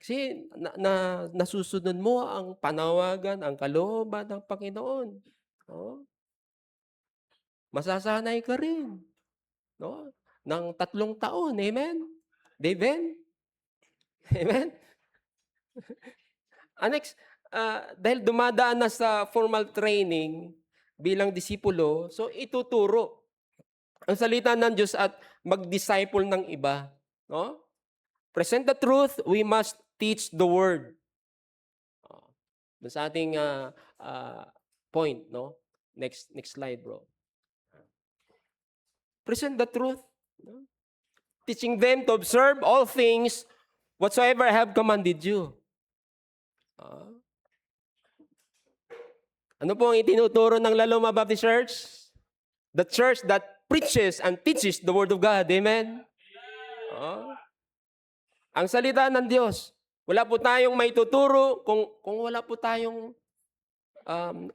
Kasi nasusunod mo ang panawagan, ang kalooban ng Panginoon. Masasanay ka rin. Ng 3 taon. Amen? Amen? Amen? Next, dahil dumadaan na sa formal training bilang disipulo, so ituturo ang salita ng Diyos at mag-disciple ng iba. Present the truth, we must teach the word. Sa ating point, no? Next slide, bro. Present the truth. teaching them to observe all things whatsoever I have commanded you. Ano po ang itinuturo ng Laloma Baptist Church? The church that preaches and teaches the Word of God. Amen? Ang salita ng Diyos. Wala po tayong maituturo kung wala po tayong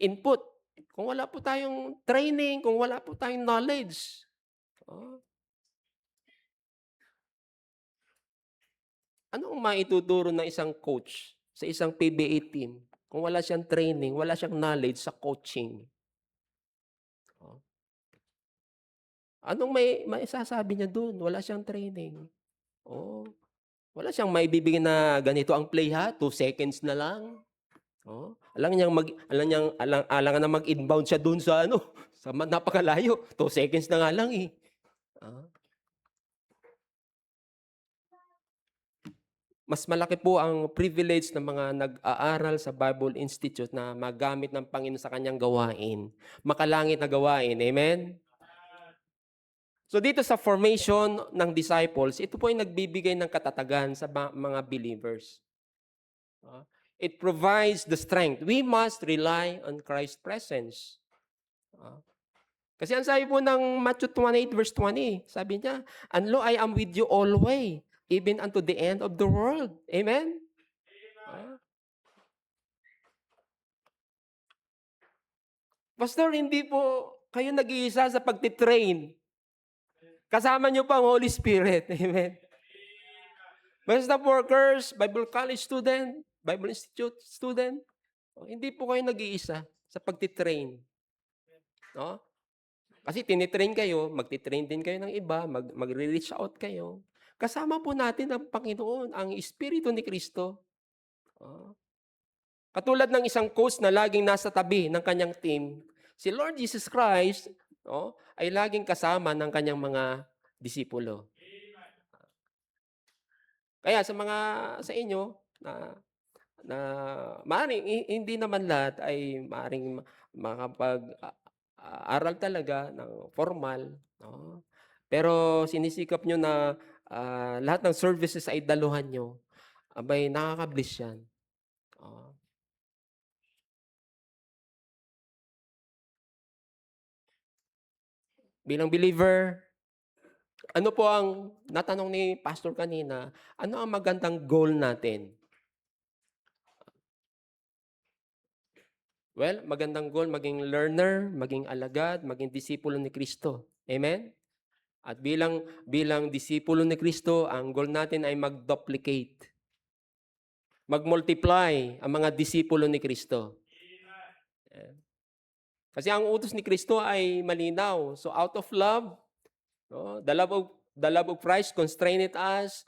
input. Kung wala po tayong training, kung wala po tayong knowledge. Ano ang maituturo ng isang coach sa isang PBA team kung wala siyang training, wala siyang knowledge sa coaching? Anong may sasabi niya doon? Wala siyang training. Wala siyang maibibigay na ganito ang play ha, 2 seconds na lang. Alangan na mag-inbound siya doon sa sa napakalayo. 2 seconds na nga lang eh. Mas malaki po ang privilege ng mga nag-aaral sa Bible Institute na magamit ng Panginoon sa kanyang gawain. Makalangit na gawain. Amen? So dito sa formation ng disciples, ito po ay nagbibigay ng katatagan sa mga believers. It provides the strength. We must rely on Christ's presence. Kasi ang sabi po ng Matthew 28 verse 20, sabi niya, "And lo, I am with you always, even unto the end of the world." Amen? Pastor, hindi po kayo nag-iisa sa pagtitrain. Kasama niyo pa ang Holy Spirit. Amen? Staff workers, Bible College student, Bible Institute student, hindi po kayo nag-iisa sa pagtitrain. Kasi tinitrain kayo, magtitrain din kayo ng iba, magre-reach out kayo. Kasama po natin ang Panginoon, ang Espiritu ni Kristo. Katulad ng isang coach na laging nasa tabi ng kanyang team, si Lord Jesus Christ ay laging kasama ng kanyang mga disipulo. Kaya sa inyo na maaring hindi naman lahat ay maaring makapag-aral talaga ng formal, pero sinisikap nyo na lahat ng services ay daluhan nyo, abay nakaka-bless yan. Bilang believer, ano po ang natanong ni Pastor kanina, ano ang magandang goal natin? Well, magandang goal, maging learner, maging alagad, maging disipulo ni Kristo. Amen? At bilang disipulo ni Kristo, ang goal natin ay mag-duplicate. Mag-multiply ang mga disipulo ni Kristo. Kasi ang utos ni Kristo ay malinaw. So out of love, the love of Christ constrained us,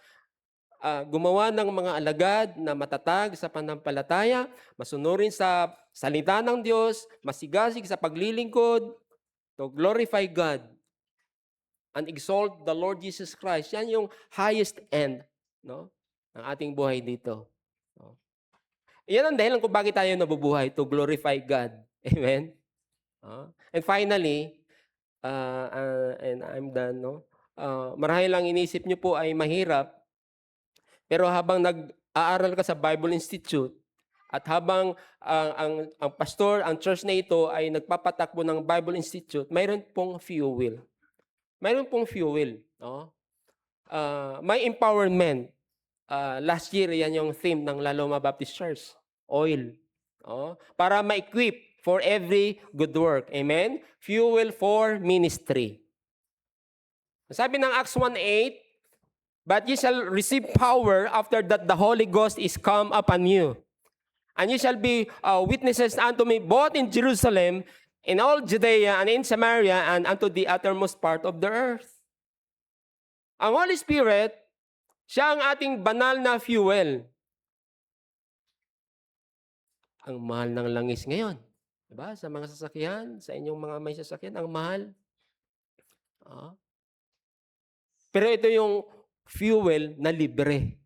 gumawa ng mga alagad na matatag sa pananampalataya, masunurin sa salita ng Diyos, masigasig sa paglilingkod, to glorify God and exalt the Lord Jesus Christ. Yan yung highest end ng ating buhay dito. Yan ang dahilan kung bakit tayo nabubuhay, to glorify God. Amen? And finally, and I'm done, marahil lang inisip nyo po ay mahirap, pero habang nag-aaral ka sa Bible Institute, at habang ang pastor, ang church na ito ay nagpapatakbo ng Bible Institute, mayroon pong fuel. Mayroon pong fuel. May empowerment. Last year, yan yung theme ng Laloma Baptist Church. Oil. Para ma-equip for every good work. Amen? Fuel for ministry. Sabi ng Acts 1:8, "But ye shall receive power after that the Holy Ghost is come upon you. And ye shall be witnesses unto me both in Jerusalem, in all Judea, and in Samaria, and unto the uttermost part of the earth." Ang Holy Spirit, siya ang ating banal na fuel. Ang mahal ng langis ngayon. Diba? Sa mga sasakyan, sa inyong mga may sasakyan, ang mahal. Pero ito yung fuel na libre.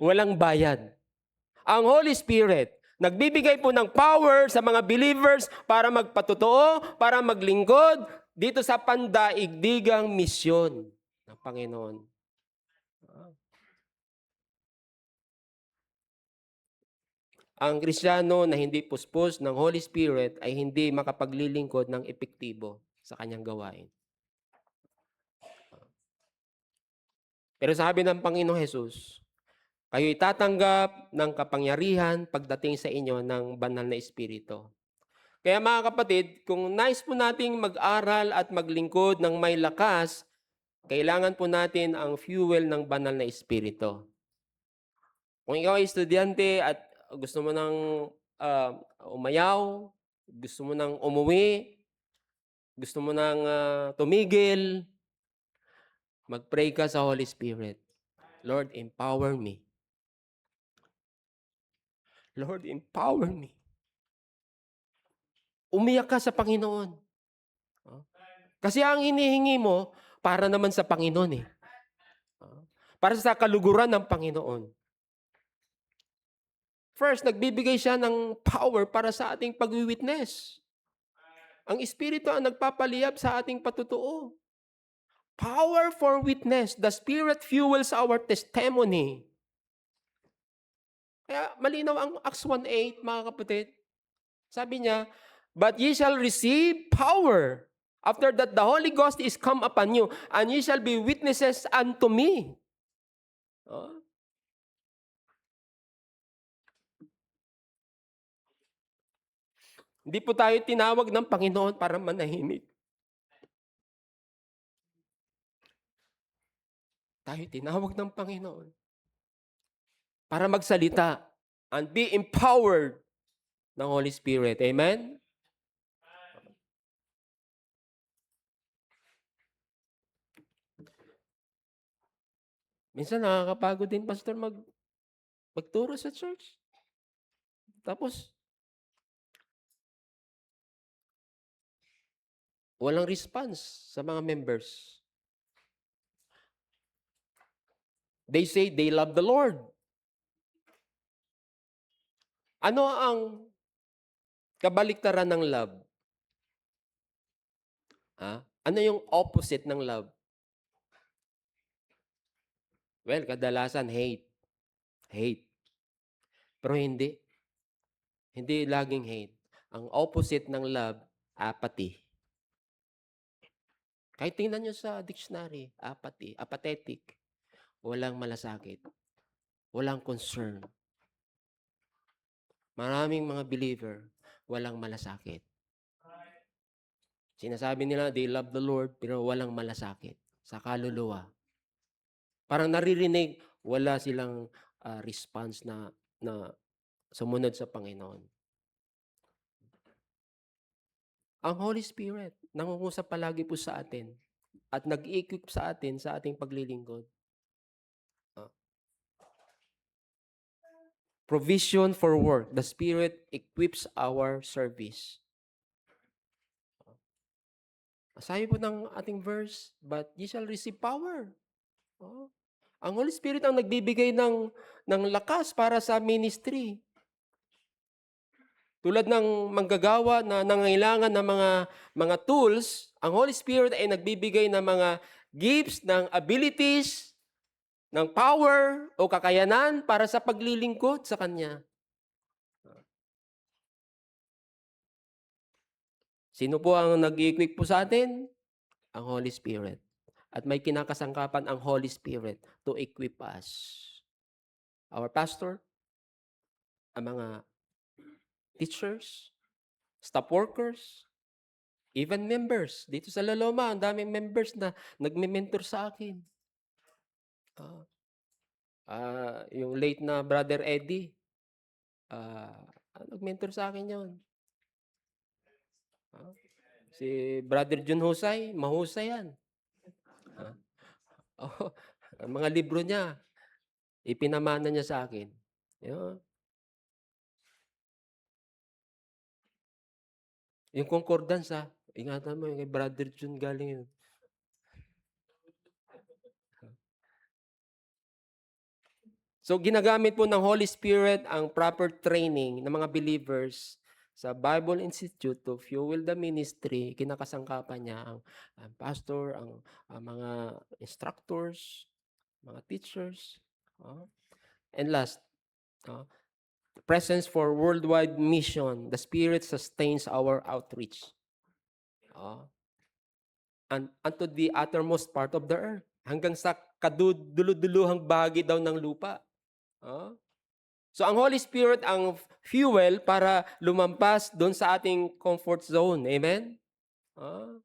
Walang bayad. Ang Holy Spirit, nagbibigay po ng power sa mga believers para magpatotoo, para maglingkod dito sa pandaigdigang misyon. ng Panginoon. Ang Kristiyano na hindi puspos ng Holy Spirit ay hindi makapaglilingkod ng epektibo sa kanyang gawain. Pero sabi ng Panginoong Hesus, kayo itatanggap ng kapangyarihan pagdating sa inyo ng banal na Espiritu. Kaya mga kapatid, kung nais po nating mag-aral at maglingkod ng may lakas, kailangan po natin ang fuel ng banal na Espiritu. Kung ikaw ay estudyante at gusto mo nang umayaw, gusto mo nang umuwi, gusto mo nang tumigil, mag-pray ka sa Holy Spirit. Lord, empower me. Lord, empower me. Umiyak ka sa Panginoon. Kasi ang hinihingi mo, para naman sa Panginoon eh. Para sa kaluguran ng Panginoon. First, nagbibigay siya ng power para sa ating pag-witness. Ang Espiritu ang nagpapaliyab sa ating patutuo. Power for witness. The Spirit fuels our testimony. Kaya malinaw ang Acts 1:8, mga kapatid. Sabi niya, but ye shall receive power after that the Holy Ghost is come upon you, and ye shall be witnesses unto me. Hindi po tayo tinawag ng Panginoon para manahimik. Tayo tinawag ng Panginoon para magsalita and be empowered ng Holy Spirit. Amen? Minsan nakakapagod din, Pastor, magturo sa church. Tapos, walang response sa mga members. They say they love the Lord. Ano ang kabaliktaran ng love? Ano yung opposite ng love? Well, kadalasan hate. Hate. Pero hindi. Hindi laging hate. Ang opposite ng love, apathy. Kahit tingnan nyo sa dictionary, apathy, apathetic. Walang malasakit. Walang concern. Maraming mga believer, walang malasakit. Sinasabi nila, they love the Lord, pero walang malasakit sa kaluluwa. Parang naririnig, wala silang response na sumunod sa Panginoon. Ang Holy Spirit, nangungusap palagi po sa atin at nag-i-equip sa atin sa ating paglilingkod. Provision for work. The Spirit equips our service. Sabi po ng ating verse, but ye shall receive power. Ang Holy Spirit ang nagbibigay ng lakas para sa ministry. Tulad ng manggagawa na nangangailangan ng mga tools, ang Holy Spirit ay nagbibigay ng mga gifts, ng abilities, ng power o kakayanan para sa paglilingkod sa Kanya. Sino po ang nag-i-equip po sa atin? Ang Holy Spirit. At may kinakasangkapan ang Holy Spirit to equip us. Our pastor, ang mga teachers, staff workers, even members. Dito sa Laloma, ang daming members na nagme-mentor sa akin. Yung late na Brother Eddie, nag-mentor sa akin yun. Si Brother Jun Husay, mahusay yan. Ang mga libro niya, ipinamana niya sa akin. Yun. Yung concordance, ingatan mo, yung kay Brother Jun galing yun. So, ginagamit po ng Holy Spirit ang proper training ng mga believers Sa Bible Institute to fuel the ministry, kinakasangkapan niya ang pastor, ang mga instructors, mga teachers, oh. And last, oh, presence for worldwide mission. The Spirit sustains our outreach. Oh. And unto the uttermost part of the earth. Hanggang sa kaduduluduluhang bahagi daw ng lupa. Oh. So ang Holy Spirit ang fuel para lumampas doon sa ating comfort zone. Amen? Oh.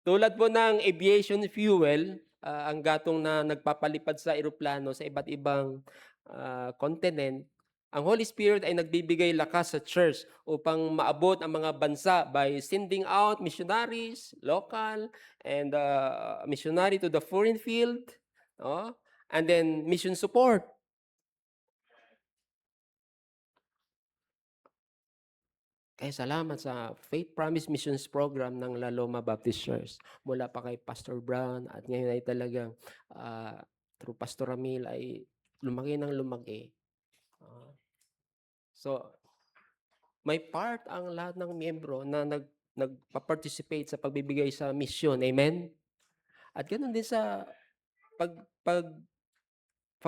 Tulad po ng aviation fuel, ang gatong na nagpapalipad sa eroplano sa iba't ibang continent, ang Holy Spirit ay nagbibigay lakas sa church upang maabot ang mga bansa by sending out missionaries, local, and missionary to the foreign field, oh, and then mission support. Kaya salamat sa Faith Promise Missions Program ng La Loma Baptist Church. Mula pa kay Pastor Brown at ngayon ay talagang through Pastor Ramil ay lumaki ng lumaki. So, may part ang lahat ng miyembro na nagpa-participate sa pagbibigay sa mission. Amen? At ganoon din sa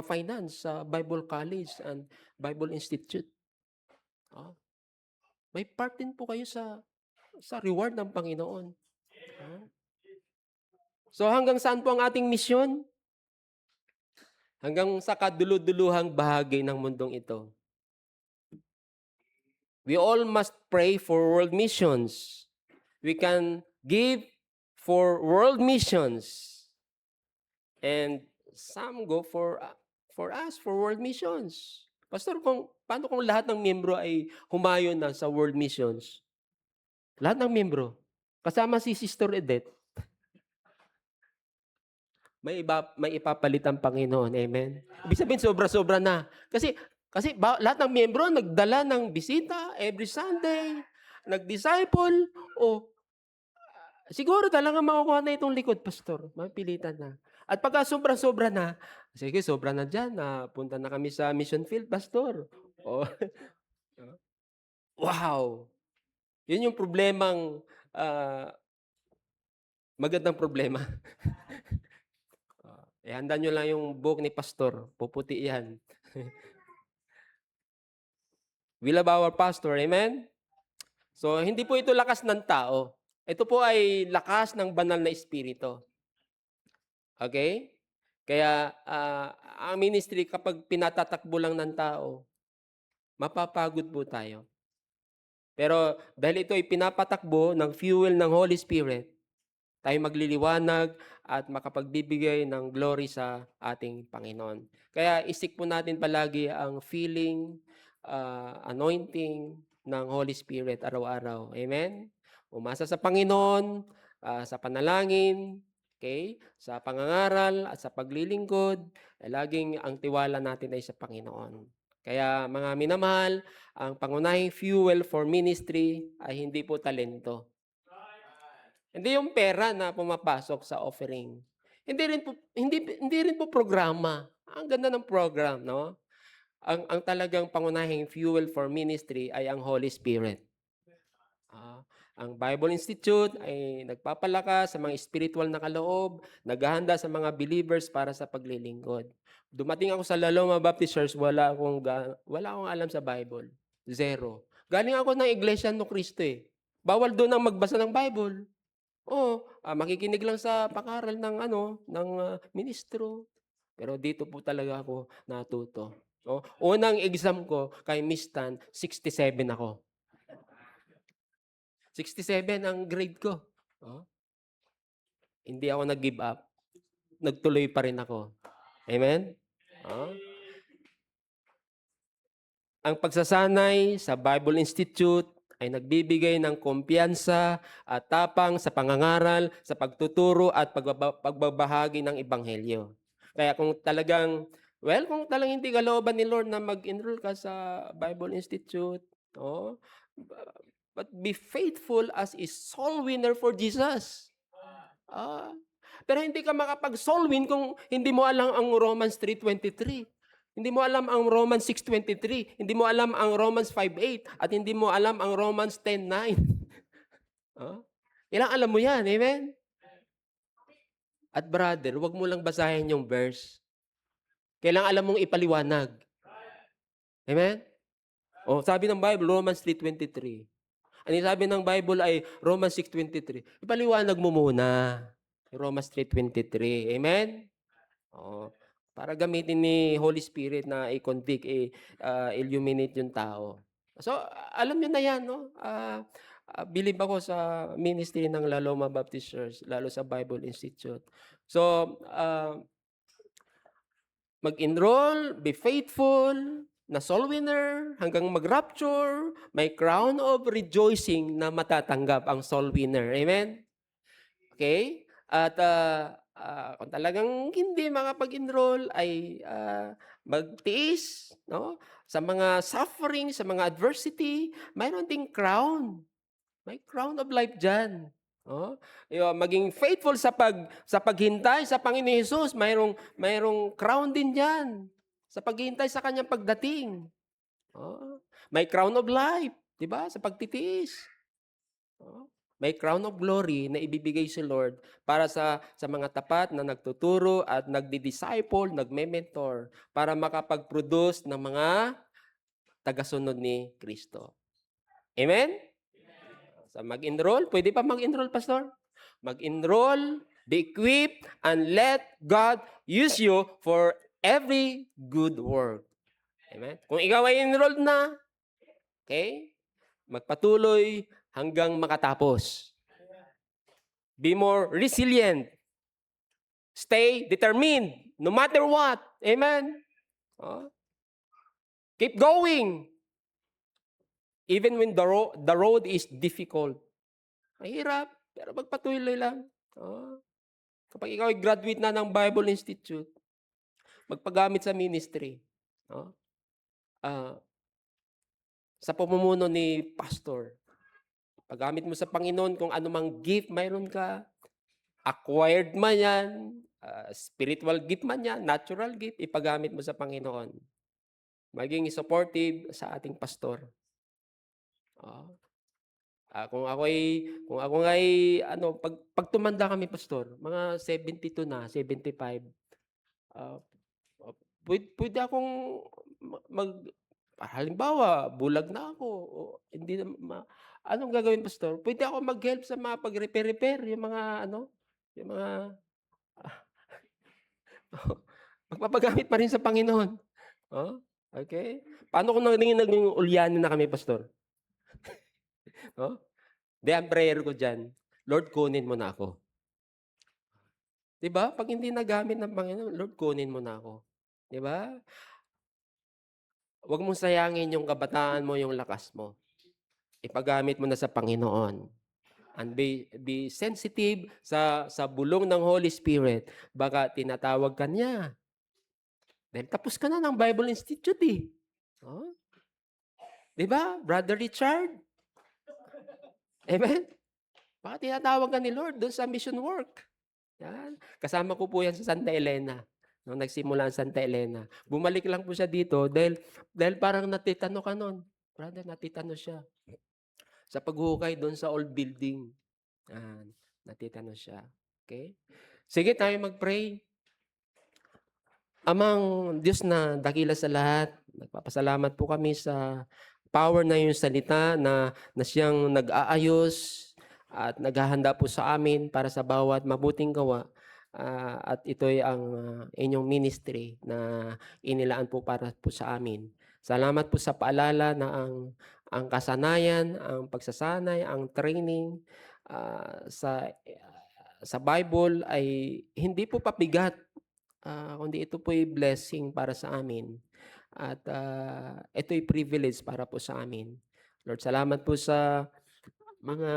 finance sa Bible College and Bible Institute. May part din po kayo sa reward ng Panginoon. So hanggang saan po ang ating misyon? Hanggang sa kaduluduluhang bahagi ng mundong ito. We all must pray for world missions. We can give for world missions. And some go for us for world missions. Pastor, paano kung lahat ng miyembro ay humayon na sa world missions? Lahat ng miyembro. Kasama si Sister Edeth. May ipapalit ang Panginoon. Amen? Ibig sabihin, sobra-sobra na. Kasi lahat ng miyembro nagdala ng bisita every Sunday, nag-disciple, siguro talaga makukuha na itong likod, Pastor. Mapilitan na. At pagka sobra-sobra na, sige, sobra na dyan, punta na kami sa mission field, Pastor. Wow! Yun yung problemang, magandang problema. Handa nyo lang yung book ni Pastor. Puputi yan. We love our pastor. Amen? So, hindi po ito lakas ng tao. Ito po ay lakas ng banal na espiritu. Okay? Kaya, ang ministry, kapag pinatatakbo lang ng tao, mapapagod po tayo. Pero dahil ito ay pinapatakbo ng fuel ng Holy Spirit, tayo magliliwanag at makapagbibigay ng glory sa ating Panginoon. Kaya isik po natin palagi ang feeling, anointing ng Holy Spirit araw-araw. Amen? Umasa sa Panginoon, sa panalangin, okay? Sa pangangaral at sa paglilingkod, laging ang tiwala natin ay sa Panginoon. Kaya mga minamahal, ang pangunahing fuel for ministry ay hindi po talento. Hindi yung pera na pumapasok sa offering. Hindi rin po programa. Ang ganda ng program, no? Ang talagang pangunahing fuel for ministry ay ang Holy Spirit. Ang Bible Institute ay nagpapalakas sa mga spiritual na kaloob, naghahanda sa mga believers para sa paglilingkod. Dumating ako sa La Loma Baptist Church, wala akong alam sa Bible. Zero. Galing ako ng Iglesia ni Cristo eh. Bawal doon ang magbasa ng Bible. Makikinig lang sa pag-aral ng ministro. Pero dito po talaga ako natuto. Unang exam ko kay Miss Tan, 67 ako. 67 ang grade ko. Hindi ako nag-give up. Nagtuloy pa rin ako. Amen? Ang pagsasanay sa Bible Institute ay nagbibigay ng kumpiyansa at tapang sa pangangaral, sa pagtuturo at pagbabahagi ng Ebanghelyo. Kaya kung talagang hindi kalooban ni Lord na mag-enroll ka sa Bible Institute, but be faithful as a soul winner for Jesus. Pero hindi ka makapag-soul win kung hindi mo alam ang Romans 3:23. Hindi mo alam ang Romans 6:23, hindi mo alam ang Romans 5:8, at hindi mo alam ang Romans 10:9. Oh, kailangan alam mo 'yan, amen? At brother, 'wag mo lang basahin yung verse. Kailangan alam mong ipaliwanag. Amen? Oh, sabi ng Bible, Romans 3:23. Ang sabi ng Bible ay Romans 6:23. Ipaliwanag mo muna. Romans 3:23. Amen? Oo. Para gamitin ni Holy Spirit na i-convict, illuminate yung tao. So, alam niyo na 'yan, no? Believe ako sa ministry ng La Loma Baptist Church, lalo sa Bible Institute. So, mag-enroll, be faithful, na soul winner, hanggang mag-rapture, may crown of rejoicing na matatanggap ang soul winner. Amen? Okay? At kung talagang hindi makapag-enroll ay magtiis, no? Sa mga suffering, sa mga adversity, mayroon ding crown. May crown of life diyan. Oh, maging faithful sa paghintay sa Panginoon Hesus, mayroong crown din diyan sa paghihintay sa kanyang pagdating. Oh, may crown of life, 'di ba? Sa pagtitiis. Oh, may crown of glory na ibibigay si Lord para sa mga tapat na nagtuturo at nagdi-disciple, nagme-mentor para makapag-produce ng mga tagasunod ni Kristo. Amen? So mag-enroll, pwede pa mag-enroll, pastor? Mag-enroll, be equipped, and let God use you for every good work. Amen? Kung ikaw ay enrolled na, okay, magpatuloy hanggang makatapos. Be more resilient. Stay determined, no matter what. Amen? Oh. Keep going. Even when the road is difficult. Mahirap, pero magpatuloy lang. Oh. Kapag ikaw ay graduate na ng Bible Institute, magpagamit sa ministry. Oh. Sa pamumuno ni pastor, paggamit mo sa Panginoon kung anumang gift mayroon ka, acquired man yan, spiritual gift man yan, natural gift, ipagamit mo sa Panginoon. Maging supportive sa ating pastor. Kung ako ay pag tumanda kami, pastor, mga 72 na, 75, pwede akong halimbawa, bulag na ako, o hindi na anong gagawin, pastor? Pwede ako mag-help sa mga pag-repair, yung mga yung mga magpapagamit pa rin sa Panginoon. Oh, okay. Paano kung naging ulyanin na kami, pastor? Oh, ang prayer ko diyan, Lord, kunin mo na ako. 'Di ba? Pag hindi nagamit ng Panginoon, Lord, kunin mo na ako. 'Di ba? Huwag mong sayangin yung kabataan mo, yung lakas mo. Ipagamit mo na sa Panginoon. And be sensitive sa bulong ng Holy Spirit. Baka tinatawag ka niya. Dahil tapos ka na ng Bible Institute eh. Oh? 'Di ba, Brother Richard? Amen? Baka tinatawag ka ni Lord doon sa mission work. Yan. Kasama ko po yan sa Santa Elena. Nung nagsimula ang Santa Elena. Bumalik lang po siya dito dahil parang natitano ka nun. Brother, natitano siya. Sa paghuhukay doon sa old building. Natitano siya. Okay? Sige, tayo mag-pray. Amang Diyos na dakila sa lahat, nagpapasalamat po kami sa power na yung salita na siyang nag-aayos at naghahanda po sa amin para sa bawat mabuting gawa. At ito'y ang inyong ministry na inilaan po para po sa amin. Salamat po sa paalala na ang kasanayan, ang pagsasanay, ang training sa Bible ay hindi po pabigat, kundi ito po'y blessing para sa amin. At ito'y privilege para po sa amin. Lord, salamat po sa mga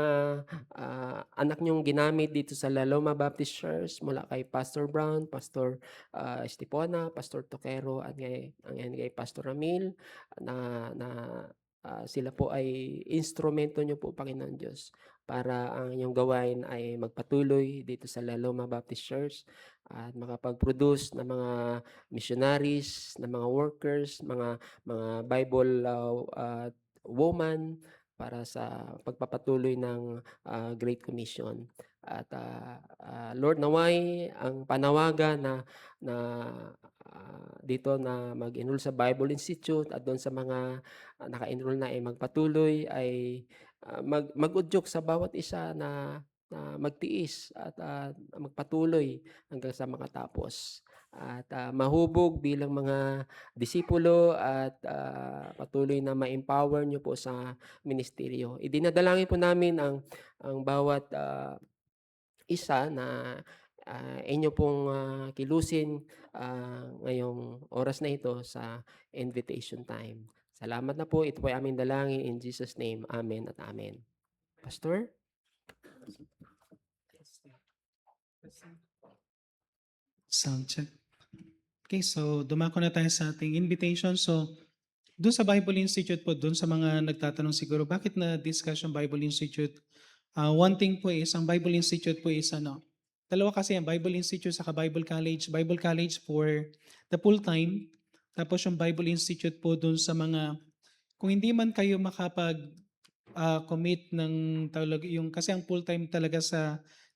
anak niyong ginamit dito sa La Loma Baptist Church mula kay Pastor Brown, Pastor Estipona, Pastor Toquero, at kay Pastor Ramil na sila po ay instrumento niyo po, Panginoon Diyos, para ang inyong gawain ay magpatuloy dito sa La Loma Baptist Church at makapag-produce ng mga missionaries, ng mga workers, mga Bible woman para sa pagpapatuloy ng Great Commission. At Lord, naway ang panawagan na dito na mag-enroll sa Bible Institute at doon sa mga naka-enroll na ay magpatuloy ay mag-udyok sa bawat isa na magtiis at magpatuloy hanggang sa makatapos at mahubog bilang mga disipulo at patuloy na ma-empower niyo po sa ministeryo. Idinadalangin po namin ang bawat isa na inyo pong kilusin ngayong oras na ito sa invitation time. Salamat na po. Ito po ay aming dalangin in Jesus' name. Amen at amen. Pastor? Sound check. Okay, so dumako na tayo sa ating invitation. So, doon sa Bible Institute po, doon sa mga nagtatanong siguro, bakit na-discuss yung Bible Institute? One thing po is, ang Bible Institute po is dalawa kasi ang Bible Institute sa Bible College. Bible College for the full-time, tapos yung Bible Institute po doon sa mga, kung hindi man kayo commit ng kasi ang full-time talaga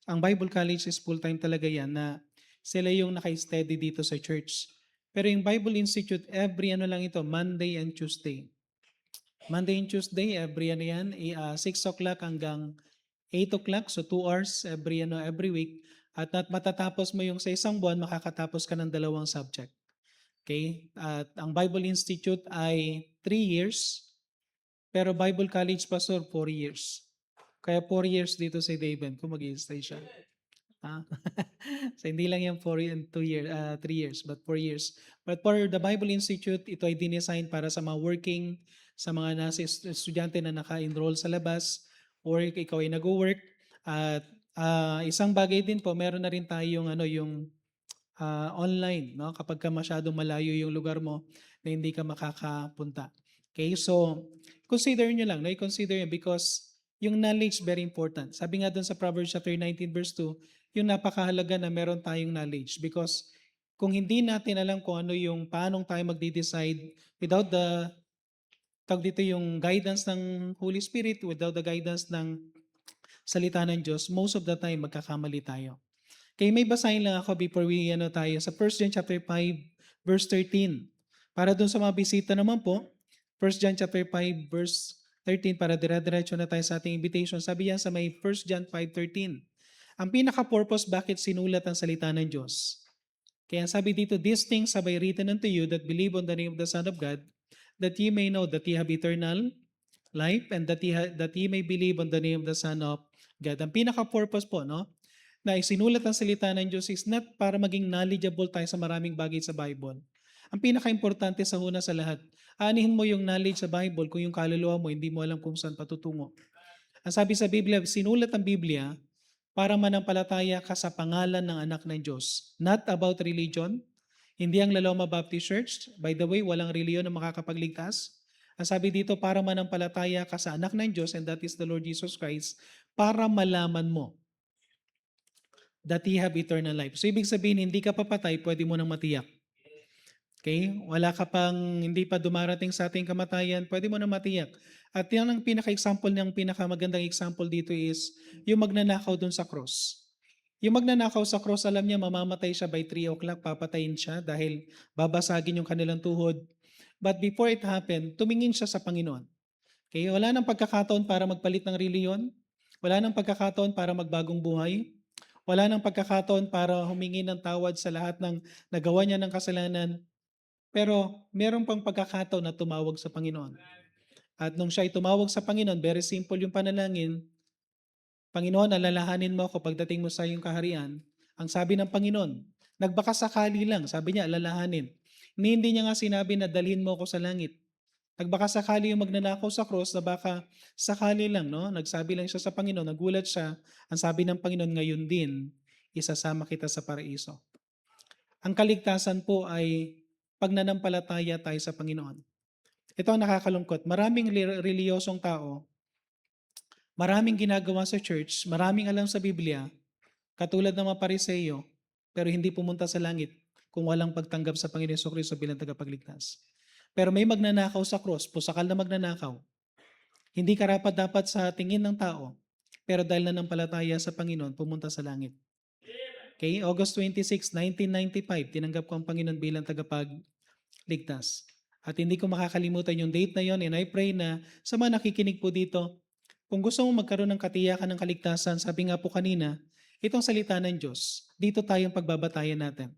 ang Bible College is full-time talaga yan na sila yung naka-steady dito sa church. Pero yung Bible Institute, every lang ito, Monday and Tuesday. Monday and Tuesday, every yan, 6 o'clock hanggang 8 o'clock, so 2 hours every week. At matatapos mo yung sa isang buwan, makakatapos ka ng 2 subject. Okay? At ang Bible Institute ay 3 years, pero Bible College Pastor, 4 years. Kaya 4 years dito si David kung mag-i-stay siya. So hindi lang yung 3 years, but 4 years. But for the Bible Institute, ito ay dinesign para sa mga working, sa mga nasa estudyante na naka-enroll sa labas, or ikaw ay nag-work. At isang bagay din po, meron na rin tayong yung online, no? Kapag ka masyadong malayo yung lugar mo na hindi ka makakapunta. Okay, so consider nyo lang, i-consider nyo because yung knowledge very important. Sabi nga doon sa Proverbs chapter 19 verse 2, yung napakahalaga na meron tayong knowledge because kung hindi natin alam kung ano yung paanong tayo magde-decide without yung guidance ng Holy Spirit, without the guidance ng salita ng Diyos, most of the time magkakamali tayo. Kaya may basahin lang ako before we tayo sa 1 John chapter 5 verse 13. Para doon sa mga bisita naman po, 1 John chapter 5 verse 13 para dire-diretso na tayo sa ating invitation. Sabi yan sa may 1 John 5:13. Ang pinaka-purpose bakit sinulat ang salita ng Diyos. Kaya sabi dito, these things have I written unto you that believe on the name of the Son of God, that ye may know that ye have eternal life and that ye may believe on the name of the Son of God. Ang pinaka-purpose po, no? Na isinulat ang salita ng Diyos is not para maging knowledgeable tayo sa maraming bagay sa Bible. Ang pinaka-importante sa una sa lahat, aanihin mo yung knowledge sa Bible kung yung kaluluwa mo hindi mo alam kung saan patutungo. Ang sabi sa Biblia, sinulat ang Biblia para manampalataya ka sa pangalan ng anak ng Diyos. Not about religion. Hindi ang La Loma Baptist Church. By the way, walang reliyon na makakapagligtas. Ang sabi dito, para manampalataya ka sa anak ng Diyos, and that is the Lord Jesus Christ, para malaman mo that ye have eternal life. So ibig sabihin, hindi ka papatay, pwede mo nang matiyak. Okay? Wala ka pang, hindi pa dumarating sa ating kamatayan, pwede mo nang matiyak. At yan ang pinaka-example ng pinakamagandang example dito is yung magnanakaw dun sa cross. Yung magnanakaw sa cross, alam niya mamamatay siya by 3 o'clock, papatayin siya dahil babasagin yung kanilang tuhod. But before it happened, tumingin siya sa Panginoon. Okay? Wala nang pagkakataon para magpalit ng reliyon. Wala nang pagkakataon para magbagong buhay. Wala nang pagkakataon para humingi ng tawad sa lahat ng nagawa niya ng kasalanan. Pero meron pang pagkakataon na tumawag sa Panginoon. At nung siya ay tumawag sa Panginoon, very simple yung panalangin, Panginoon, alalahanin mo ako pagdating mo sa iyong kaharian. Ang sabi ng Panginoon, nagbakasakali lang, sabi niya, alalahanin. Hindi niya nga sinabi na dalhin mo ako sa langit. Nagbakasakali yung magnanakaw sa cross na baka sakali lang, no? Nagsabi lang siya sa Panginoon, nagulat siya. Ang sabi ng Panginoon, ngayon din, isasama kita sa paraiso. Ang kaligtasan po ay pagnanampalataya tayo sa Panginoon. Ito ang nakakalungkot. Maraming reliyosong tao, maraming ginagawa sa church, maraming alam sa Biblia, katulad ng mga Pariseo, pero hindi pumunta sa langit kung walang pagtanggap sa Panginoon Jesucristo bilang tagapagligtas. Pero may magnanakaw sa cross, pusakal na magnanakaw. Hindi karapat-dapat sa tingin ng tao, pero dahil nananampalataya sa Panginoon, pumunta sa langit. Okay, August 26, 1995, tinanggap ko ang Panginoon bilang tagapagligtas. At hindi ko makakalimutan yung date na yon, and I pray na sa mga nakikinig po dito, kung gusto mo magkaroon ng katiyakan ng kaligtasan, sabi nga po kanina, itong salita ng Diyos, dito tayong pagbabatayan natin.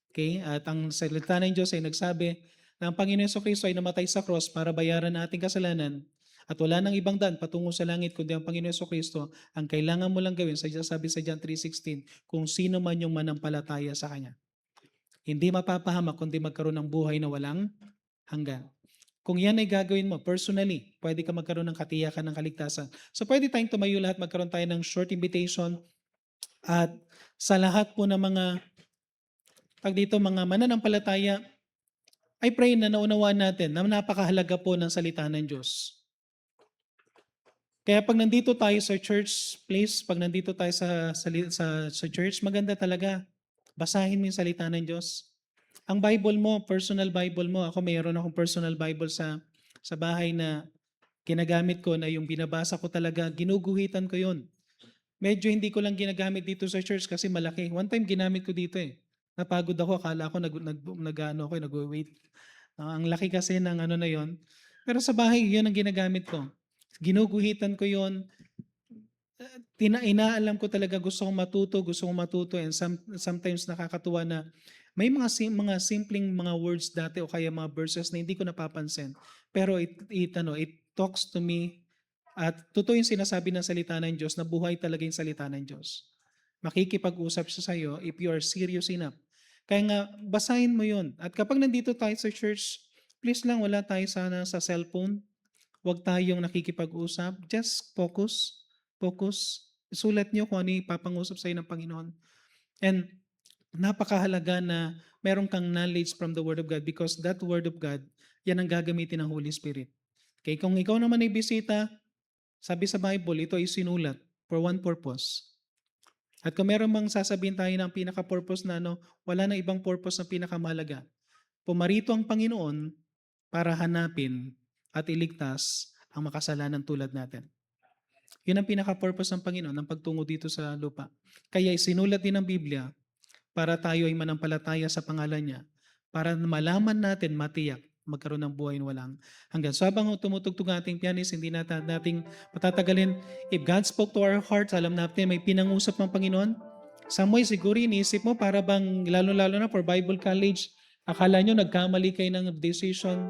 Okay? At ang salita ng Diyos ay nagsabi na ang Panginoon Jesucristo ay namatay sa cross para bayaran ang ating kasalanan at wala nang ibang daan patungo sa langit kundi ang Panginoon Jesucristo. Ang kailangan mo lang gawin, sabi sa John 3:16, kung sino man yung manampalataya sa Kanya. Hindi mapapahamak kundi magkaroon ng buhay na walang hanggan. Kung yan ay gagawin mo personally, pwede ka magkaroon ng katiyakan ng kaligtasan. So pwede tayong tumayo lahat, magkaroon tayo ng short invitation at sa lahat po ng mga mananampalataya, I pray na naunawaan natin na napakahalaga po ng salita ng Diyos. Kaya pag nandito tayo sa church place, pag nandito tayo sa church, maganda talaga. Basahin mo yung salita ng Diyos. Ang Bible mo, personal Bible mo, ako mayroon akong personal Bible sa bahay na ginagamit ko na yung binabasa ko talaga, ginuguhitan ko yun. Medyo hindi ko lang ginagamit dito sa church kasi malaki. One time ginamit ko dito eh. Napagod ako, akala ko nag-wait. Ang laki kasi ng ano na yon. Pero sa bahay, yun ang ginagamit ko. Ginuguhitan ko yon. Inaalam ko talaga gusto kong matuto and sometimes nakakatuwa na may mga simpleng mga words dati o kaya mga verses na hindi ko napapansin. Pero it talks to me at totoo yung sinasabi ng salita ng Diyos na buhay talaga yung salita ng Diyos. Makikipag-usap siya sa iyo if you are serious enough. Kaya nga, basahin mo yun. At kapag nandito tayo sa church, please lang wala tayo sana sa cellphone. Huwag tayong nakikipag-usap. Just focus. Isulat nyo kung ano yung ipapangusap sa iyo ng Panginoon. And napakahalaga na meron kang knowledge from the Word of God because that Word of God, yan ang gagamitin ng Holy Spirit. Okay, kung ikaw naman ay bisita, sabi sa Bible, ito ay sinulat for one purpose. At kung meron mang sasabihin tayo ng pinaka-purpose na wala na ibang purpose na pinakamahalaga. Pumarito ang Panginoon para hanapin at iligtas ang makasalanan tulad natin. Yun ang pinaka-purpose ng Panginoon ng pagtungo dito sa lupa. Kaya isinulat din ng Biblia para tayo ay manampalataya sa pangalan niya, para malaman natin, matiyak, magkaroon ng buhay na walang hanggan. So habang tumutugtog ang ating pianist, hindi nating patatagalin. If God spoke to our hearts, alam natin may pinangusap ng Panginoon. Some way, siguro iniisip mo para bang, lalo-lalo na for Bible College, akala nyo nagkamali kayo ng decision.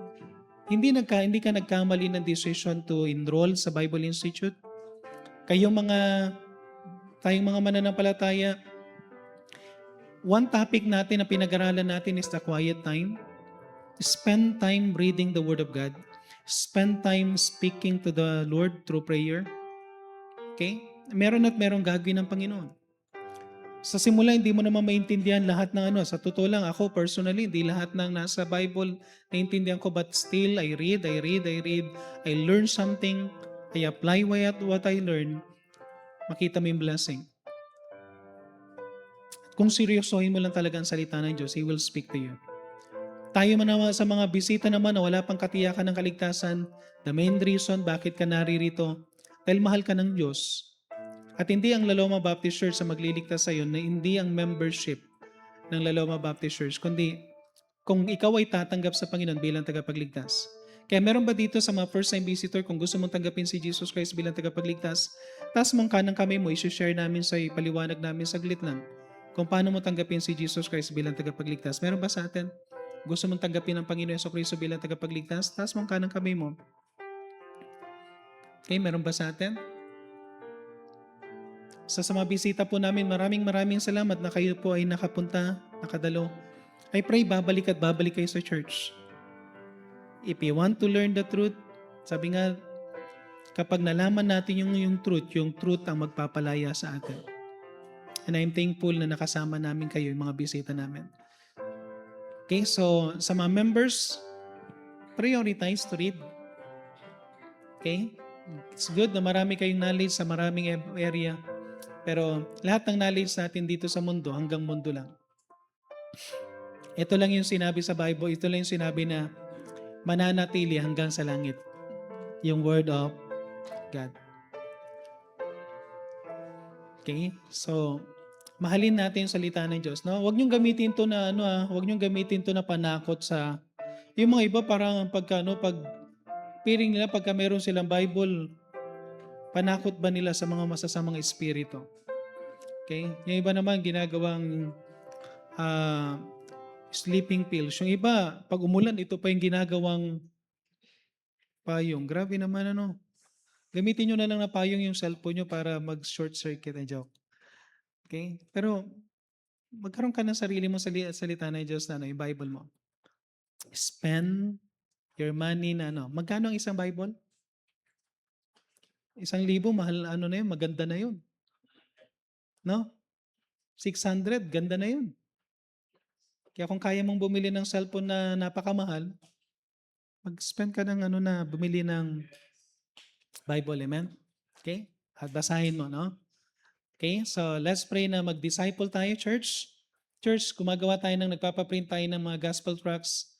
Hindi ka nagkamali ng decision to enroll sa Bible Institute. Tayong mga mananampalataya, one topic natin na pinag-aralan natin is the quiet time. Spend time reading the Word of God. Spend time speaking to the Lord through prayer. Okay? Meron gagawin ng Panginoon. Sa simula, hindi mo naman maintindihan lahat ng Sa totoo lang, ako personally, hindi lahat ng nasa Bible naintindihan ko, but still, I read. I learn something. I apply what I learn. Makita mo yung blessing. Kung seryosohin mo lang talaga ang salita ng Diyos, He will speak to you. Tayo man sa mga bisita naman na wala pang katiyakan ng kaligtasan, the main reason bakit ka naririto, dahil mahal ka ng Diyos. At hindi ang Laloma Baptist Church sa magliligtas sa iyo, na hindi ang membership ng Laloma Baptist Church, kundi kung ikaw ay tatanggap sa Panginoon bilang tagapagligtas. Kaya meron ba dito sa mga first time visitor, kung gusto mong tanggapin si Jesus Christ bilang tagapagligtas, taas mong kanang kamay mo, isi-share namin sa ipaliwanag namin saglit lang kung paano mo tanggapin si Jesus Christ bilang tagapagligtas. Meron ba sa atin? Gusto mong tanggapin ang Panginoon Jesucristo bilang tagapagligtas? Taas mong kanang kamay mo. Okay, meron ba sa atin? Sa mga bisita po namin, maraming salamat na kayo po ay nakapunta, nakadalo. I pray babalik kayo sa church. If you want to learn the truth, sabi nga, kapag nalaman natin yung truth ang magpapalaya sa atin. And I'm thankful na nakasama namin kayo, yung mga bisita namin. Okay, so sa mga members, prioritize to read. Okay? It's good na marami kayong knowledge sa maraming area. Pero lahat ng knowledge natin dito sa mundo, hanggang mundo lang. Ito lang yung sinabi sa Bible, ito lang yung sinabi na mananatili hanggang sa langit. Yung Word of God. Okay? So, mahalin natin yung salita ng Diyos. No? Huwag niyong gamitin to na huwag niyong gamitin to na panakot sa yung mga iba parang pag piring nila pagka meron silang Bible, panakot ba nila sa mga masasamang espiritu? Okay? Yung iba naman ginagawang sleeping pills. Yung iba, pag umulan, ito pa yung ginagawang payong. Grabe naman Gamitin nyo na lang na payong yung cellphone nyo para mag-short circuit na joke. Okay? Pero magkaroon ka ng sarili mo salita ng Diyos na yung Bible mo. Spend your money na Magkano ang isang Bible? 1,000, mahal na yun, maganda na yun. No? 600, ganda na yun. Kaya kung kaya mong bumili ng cellphone na napakamahal, mag-spend ka ng bumili ng Bible, amen? Okay? At basahin mo, no? Okay? So, let's pray na mag-disciple tayo, church. Church, gumagawa tayo nagpapaprint tayo ng mga gospel tracts.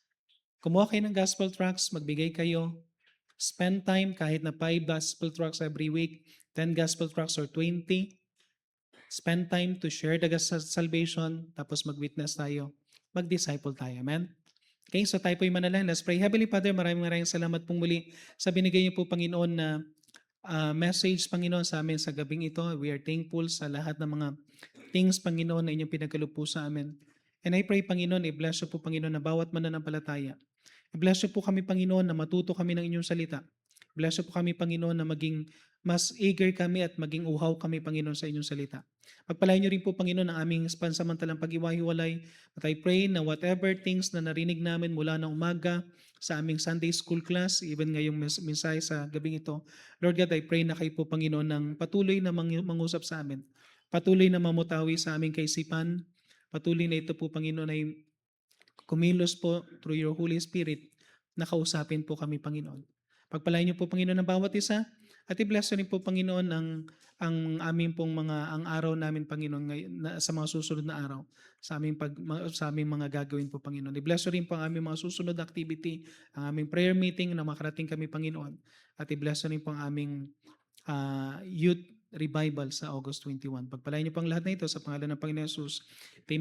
Kumuha kayo ng gospel tracts, magbigay kayo. Spend time kahit na 5 gospel tracts every week, 10 gospel tracts or 20. Spend time to share the salvation, tapos mag-witness tayo. Mag-disciple tayo. Amen? Okay, so tayo po'y manalangin. Let's pray. Heavenly Father, maraming salamat pong muli sa binigay niyo po, Panginoon, na message, Panginoon, sa amin sa gabing ito. We are thankful sa lahat ng mga things, Panginoon, na inyong pinagkaloob po sa amin. And I pray, Panginoon, i-bless niyo po, Panginoon, na bawat mananampalataya. I-bless niyo po kami, Panginoon, na matuto kami ng inyong salita. I-bless niyo po kami, Panginoon, na maging mas eager kami at maging uhaw kami, Panginoon, sa inyong salita. Pagpalain niyo rin po, Panginoon, ang aming pansamantalang pag-iwahiwalay. But I pray na whatever things na narinig namin mula ng umaga sa aming Sunday school class, even ngayong mensahe sa gabing ito, Lord God, I pray na kayo po, Panginoon, ng patuloy na mangusap sa amin. Patuloy na mamutawi sa aming kaisipan. Patuloy na ito po, Panginoon, ay kumilos po through your Holy Spirit na kausapin po kami, Panginoon. Pagpalain niyo po, Panginoon, ng bawat isa at i-bless rin po, Panginoon, ang aming pong ang araw namin, Panginoon, ngayon, sa mga susunod na araw, sa aming mga gagawin po, Panginoon. I-bless rin po ang aming mga susunod na activity, ang aming prayer meeting na makarating kami, Panginoon. At i-bless rin po ang aming youth revival sa August 21. Pagpalain niyo po ang lahat na ito sa pangalan ng Panginoon Jesus. Amen.